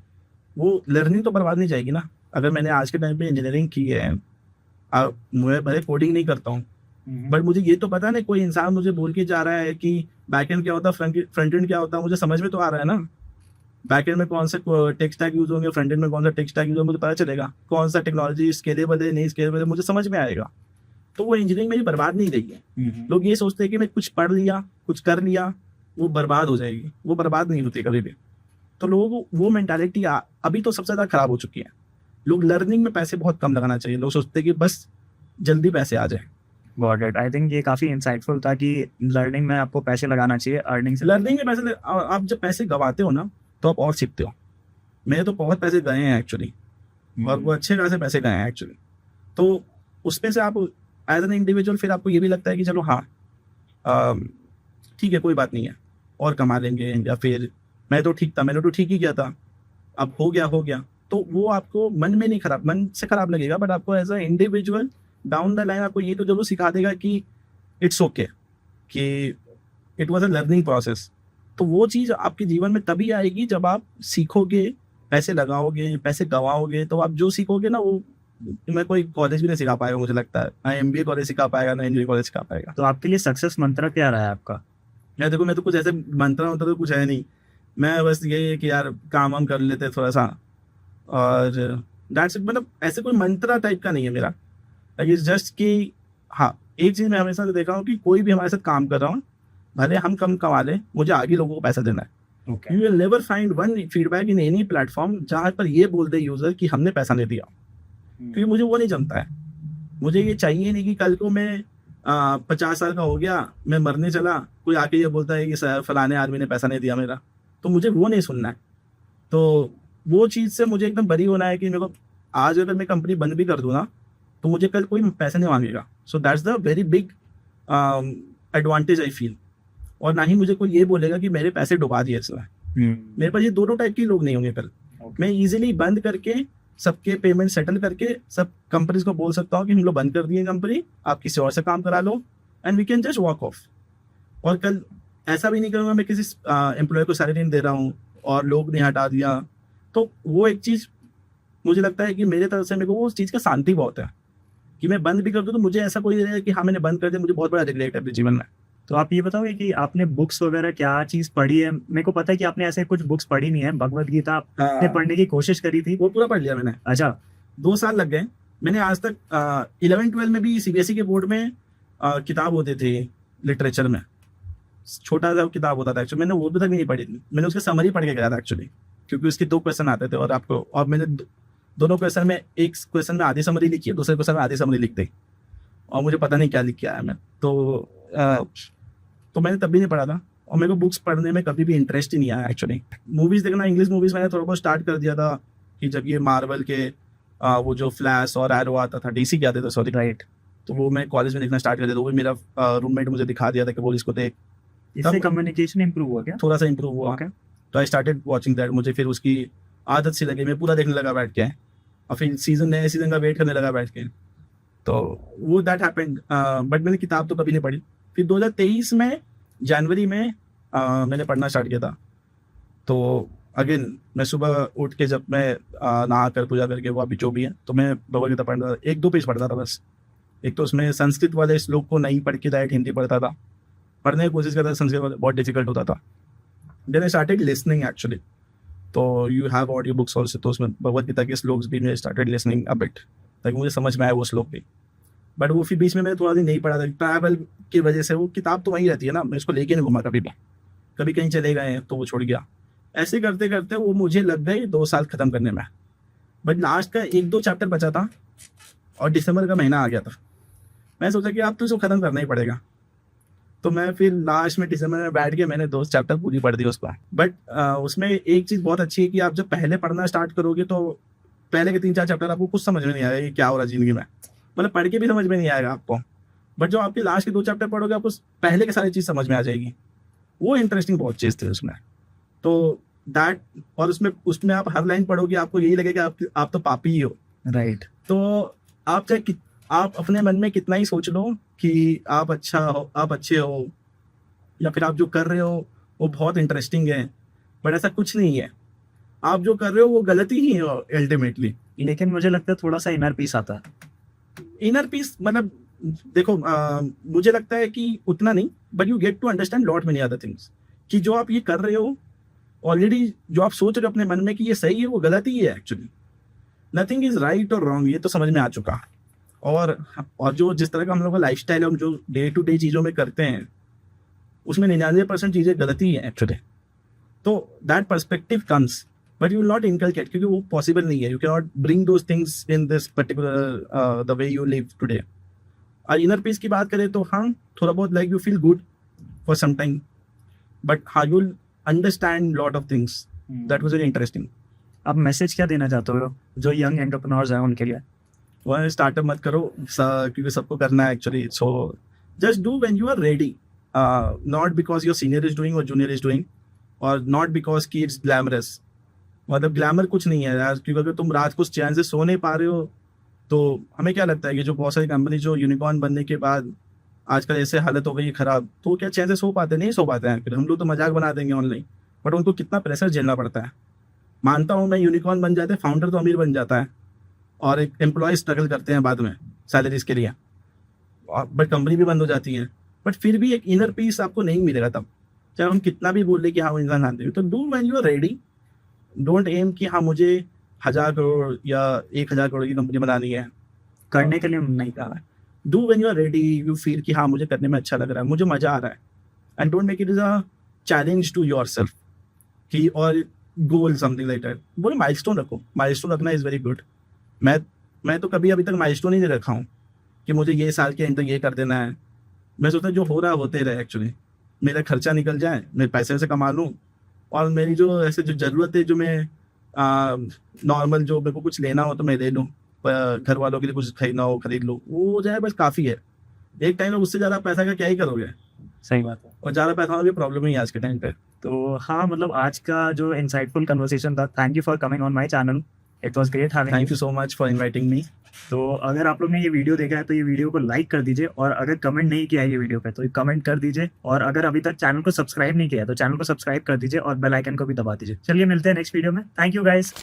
वो लर्निंग तो बर्बाद नहीं जाएगी ना। अगर मैंने आज के टाइम पे इंजीनियरिंग की है, मैं भले कोडिंग नहीं करता हूँ, बट मुझे ये तो पता नहीं, कोई इंसान मुझे बोल के जा रहा है कि बैकएंड क्या होता है, फ्रंट एंड क्या होता है, मुझे समझ में तो आ रहा है ना। बैकएंड में कौन से टेक स्टैक यूज होंगे, फ्रंट एंड में कौन सा टेक स्टैक यूज होगा, मुझे पता चलेगा। कौन सा टेक्नोलॉजी स्केलेबल है, नहीं स्केलेबल है, मुझे समझ में आएगा। तो वो इंजीनियरिंग मेरी बर्बाद नहीं गई है। लोग ये सोचते हैं कि मैं कुछ पढ़ लिया, कुछ कर लिया, वो बर्बाद हो जाएगी, वो बर्बाद नहीं होती कभी भी। तो लोगों को वो मेंटालिटी अभी तो सबसे ज़्यादा खराब हो चुकी है। लोग लर्निंग में पैसे बहुत कम लगाना चाहिए, लोग सोचते हैं कि बस जल्दी पैसे आ जाए। Got it. आई थिंक ये काफ़ी इंसाइटफुल था कि लर्निंग में आपको पैसे लगाना चाहिए, अर्निंग से। लर्निंग में पैसे आप जब पैसे गवाते हो ना, तो आप और सीखते हो। मेरे तो बहुत पैसे गए हैं एक्चुअली, और वो अच्छे खासे पैसे गए हैं एक्चुअली। तो उसमें से आप एज एन इंडिविजुअल फिर आपको ये भी लगता है कि चलो हाँ ठीक है, कोई बात नहीं है, और कमा लेंगे, या फिर मैं तो ठीक था, मैंने तो ठीक ही किया था, अब हो गया, तो वो आपको मन में नहीं खराब, मन से खराब लगेगा, बट आपको as a individual down the line आपको ये तो जरूर सिखा देगा कि इट्स ओके, कि it was a learning process. तो वो चीज़ आपके जीवन में तभी आएगी जब आप सीखोगे, पैसे लगाओगे, पैसे गवाओगे, तो आप जो सीखोगे ना वो मैं कोई कॉलेज भी नहीं सिखा पाएगा, मुझे लगता है ना एमबीए कॉलेज सिखा पाएगा ना इंजीनियरिंग कॉलेज सिखा पाएगा। तो आपके लिए सक्सेस मंत्र क्या रहा है आपका? यार देखो, मैं तो कुछ ऐसे मंत्र होता तो कुछ है नहीं, मैं बस यही है कि यार काम वाम कर लेते थोड़ा सा, और दैट्स इट। मतलब ऐसे कोई मंत्र टाइप का नहीं है मेरा, इट्स जस्ट कि हाँ, एक चीज़ मैं हमेशा से देखा हूँ कि कोई भी हमारे साथ काम कर रहा हूँ, भले हम कम कमा लें, मुझे आगे लोगों को पैसा देना है। Okay. You will never find one feedback in any platform जहाँ पर ये बोल दे यूजर कि हमने पैसा नहीं दिया, क्योंकि मुझे वो नहीं जमता है। मुझे ये चाहिए नहीं कि कल को मैं 50 साल का हो गया, मैं मरने चला, कोई आके ये बोलता है कि सर फलाने आदमी ने पैसा नहीं दिया मेरा, तो मुझे वो नहीं सुनना है। तो वो चीज़ से मुझे एकदम बरी होना है कि मेरे को आज अगर मैं कंपनी बंद भी कर दूँ ना, तो मुझे कल कोई पैसा नहीं मांगेगा। So that's the very big advantage I feel. और ना ही मुझे कोई ये बोलेगा कि मेरे पैसे डुबा दिए इसमें। मेरे पास ये दोनों टाइप के लोग नहीं होंगे कल। मैं इजीली बंद करके सबके पेमेंट सेटल करके सब कंपनीज को बोल सकता हूँ कि हम लोग बंद कर दिए कंपनी, आप किसी और से काम करा लो, and we can just walk off. और कल ऐसा भी नहीं करूँगा मैं किसी एम्प्लॉय को सैलरी नहीं दे रहा हूँ और लोग ने हटा दिया, तो वो एक चीज़ मुझे लगता है कि मेरे तरफ से मेरे को वो उस चीज़ का शांति बहुत है कि मैं बंद भी कर दूँ तो मुझे ऐसा कोई नहीं रहेगा कि हाँ मैंने बंद कर दिया, मुझे बहुत बड़ा रिग्रेट है अपने जीवन में। तो आप ये बताओगे कि आपने बुक्स वगैरह क्या चीज पढ़ी है? मेरे को पता है कि आपने ऐसे कुछ बुक्स पढ़ी नहीं है, भगवत गीता आपने पढ़ने की कोशिश करी थी। वो पूरा पढ़ लिया मैंने। अच्छा। 2 साल लग गए। मैंने आज तक 11-12 में भी सीबीएसई के बोर्ड में किताब होते थे लिटरेचर में, छोटा सा किताब होता था एक्चुअली, मैंने वो भी तक नहीं पढ़ी थी। मैंने उसके समरी पढ़ के गया था एक्चुअली, क्योंकि उसके 2 क्वेश्चन आते थे और मैंने दोनों क्वेश्चन में, एक क्वेश्चन में आधी समरी लिखी है, दूसरे क्वेश्चन में आधी समरी लिख दी, और मुझे पता नहीं क्या लिख के आया मैं। तो मैंने तब भी नहीं पढ़ा था, और मेरे को बुक्स पढ़ने में कभी भी इंटरेस्ट ही नहीं आया एक्चुअली। मूवीज़ देखना, इंग्लिश मूवीज़ मैंने थोड़ा बहुत स्टार्ट कर दिया था कि जब ये मार्वल के वो जो फ्लैश और एरो आता था, डीसी के आते थे सॉरी, राइट। तो वो मैं कॉलेज में देखना स्टार्ट कर दिया था। वो भी मेरा रूममेट मुझे दिखा दिया था कि बोल इसको देख, इससे कम्युनिकेशन इंप्रूव हुआ क्या? थोड़ा सा इंप्रूव हुआ। Okay. तो आई स्टार्टेड वॉचिंग दैट, मुझे फिर उसकी आदत सी लगी, मैं पूरा देखने लगा बैठ के, और फिर नए सीजन का वेट करने लगा बैठ के। तो वो दैट हैपेंड, बट मैंने किताब तो कभी नहीं पढ़ी। फिर 2023 में जनवरी में मैंने पढ़ना स्टार्ट किया था। तो अगेन मैं सुबह उठ के जब मैं नहा कर पूजा करके वो अभी जो भी है, तो मैं भगवदगीता पढ़ता था, 1-2 पेज पढ़ता था बस। एक तो उसमें संस्कृत वाले श्लोक को नहीं पढ़ के डायरेक्ट हिंदी पढ़ता था, पढ़ने की कोशिश करता था, संस्कृत वाले बहुत डिफिकल्ट होता था। Then I started listening actually, तो you have audio books also, तो उसमें भगवदगीता के श्लोक भी मैं स्टार्टेड लिसनिंग अ बिट, ताकि मुझे समझ में आया वो श्लोक भी। बट वो फिर बीच में मैंने थोड़ा दिन नहीं पढ़ा था, ट्रैवल की वजह से। वो किताब तो वहीं रहती है ना, मैं उसको लेके नहीं घूमा कभी भी, कभी कहीं चले गए तो वो छोड़ गया। ऐसे करते करते वो मुझे लग गए 2 साल खत्म करने में। बट लास्ट का 1-2 चैप्टर बचा था, और दिसंबर का महीना आ गया था। मैं सोचा कि अब तो इसको खत्म करना ही पड़ेगा, तो मैं फिर लास्ट में दिसंबर में बैठ के मैंने 2 चैप्टर पूरी पढ़ दी उसका। बट उसमें एक चीज़ बहुत अच्छी है कि आप जब पहले पढ़ना स्टार्ट करोगे तो पहले के 3-4 चैप्टर आपको कुछ समझ में नहीं आएगा ये क्या हो रहा है जिंदगी में, मतलब पढ़ के भी समझ में नहीं आएगा आपको। बट जो आपके लास्ट के 2 चैप्टर पढ़ोगे आपको पहले के सारी चीज़ समझ में आ जाएगी। वो इंटरेस्टिंग बहुत चीज़ थी उसमें। तो दैट, और उसमें आप हर लाइन पढ़ोगे आपको यही लगेगा आप तो पापी ही हो। राइट। तो आप अपने मन में कितना ही सोच लो कि आप अच्छा हो, आप अच्छे हो, या फिर आप जो कर रहे हो वो बहुत इंटरेस्टिंग है, बट ऐसा कुछ नहीं है। आप जो कर रहे हो वो गलती ही है अल्टीमेटली। लेकिन मुझे लगता है थोड़ा सा इनर पीस आता है। इनर पीस मतलब देखो, मुझे लगता है कि उतना नहीं, but you get to understand lot many other things, कि जो आप ये कर रहे हो ऑलरेडी, जो आप सोच रहे हो अपने मन में कि ये सही है, वो गलत ही है एक्चुअली। नथिंग इज राइट और रॉन्ग, ये तो समझ में आ चुका। और जो जिस तरह का हम लोग का लाइफ स्टाइल है, हम जो डे टू डे चीज़ों में करते हैं, उसमें 99% चीज़ें गलती है एक्चुअली। तो that perspective comes, but you will not inculcate, क्योंकि वो पॉसिबल नहीं है। You can not bring those things in this particular the way you live today. और इनर पीस की बात करें तो हाँ, थोड़ा बहुत like you feel good for some time, but हाँ you will understand lot of things. That was very interesting. आप मैसेज क्या देना चाहते हो जो यंग एंटरप्रेन्योर्स हैं उनके लिए? वो स्टार्टअप मत करो क्योंकि सबको करना है actually. So just do when you are ready. Not because your senior is doing और जूनियर इज डूइंग, और नॉट बिकॉज कि इट्स ग्लैमरस। मतलब ग्लैमर कुछ नहीं है यार, क्योंकि अगर तुम रात को चैन से सो नहीं पा रहे हो, तो हमें क्या लगता है कि जो बहुत सारी कंपनी जो यूनिकॉर्न बनने के बाद आजकल ऐसे हालत हो गई है खराब, तो वो क्या चैन से सो पाते? नहीं सो पाते हैं। फिर हम लोग तो मजाक बना देंगे ऑनलाइन, बट उनको कितना प्रेशर झेलना पड़ता है। मानता हूँ मैं, यूनिकॉर्न बन जाते हैं, फाउंडर तो अमीर बन जाता है और एक एम्प्लॉय स्ट्रगल करते हैं बाद में सैलरीज के लिए, बट कंपनी भी बंद हो जाती है। बट फिर भी एक इनर पीस आपको नहीं मिलेगा तब, चाहे हम कितना भी बोल रहे कि हाँ वो इंसान आते हैं। तो do when you are ready, don't aim कि हाँ मुझे 1000 करोड़ या 1000 करोड़ की कंपनी बनानी है। करने के लिए नहीं कहा है। Do when you are ready, you feel कि हाँ मुझे करने में अच्छा लग रहा है, मुझे मजा आ रहा है, and don't make it is a challenge to yourself कि और गोल समथिंग लाइक दैट। बोले माइलस्टोन रखो, माइलस्टोन रखना इज वेरी गुड। मैं तो कभी अभी तक माइलस्टोन ही नहीं रखा हूँ कि मुझे ये साल के एंड तक ये कर देना है। मैं सोचता हूँ जो हो रहा है होते रहे, एक्चुअली मेरा खर्चा निकल जाए, मैं पैसे से कमा लूँ, और मेरी जो ऐसे जो ज़रूरत है, जो मैं नॉर्मल जो मेरे को कुछ लेना हो तो मैं ले लूँ, घर वालों के लिए कुछ खरीदना हो खरीद लूँ, वो हो जाए बस काफ़ी है। एक टाइम में उससे ज़्यादा पैसा का क्या ही करोगे, सही बात है। और ज़्यादा पैसा होना भी प्रॉब्लम ही है आज के टाइम पे। तो हाँ, मतलब आज का जो इंसाइटफुल कन्वर्सेशन था, thank you for coming on my channel, it was great having thank you so much for inviting me. तो अगर आप लोग ने ये वीडियो देखा है तो ये वीडियो को लाइक कर दीजिए, और अगर कमेंट नहीं किया है ये वीडियो पे तो कमेंट कर दीजिए, और अगर अभी तक चैनल को सब्सक्राइब नहीं किया है तो चैनल को सब्सक्राइब कर दीजिए और बेल आइकन को भी दबा दीजिए। चलिए मिलते हैं नेक्स्ट वीडियो में। Thank you guys.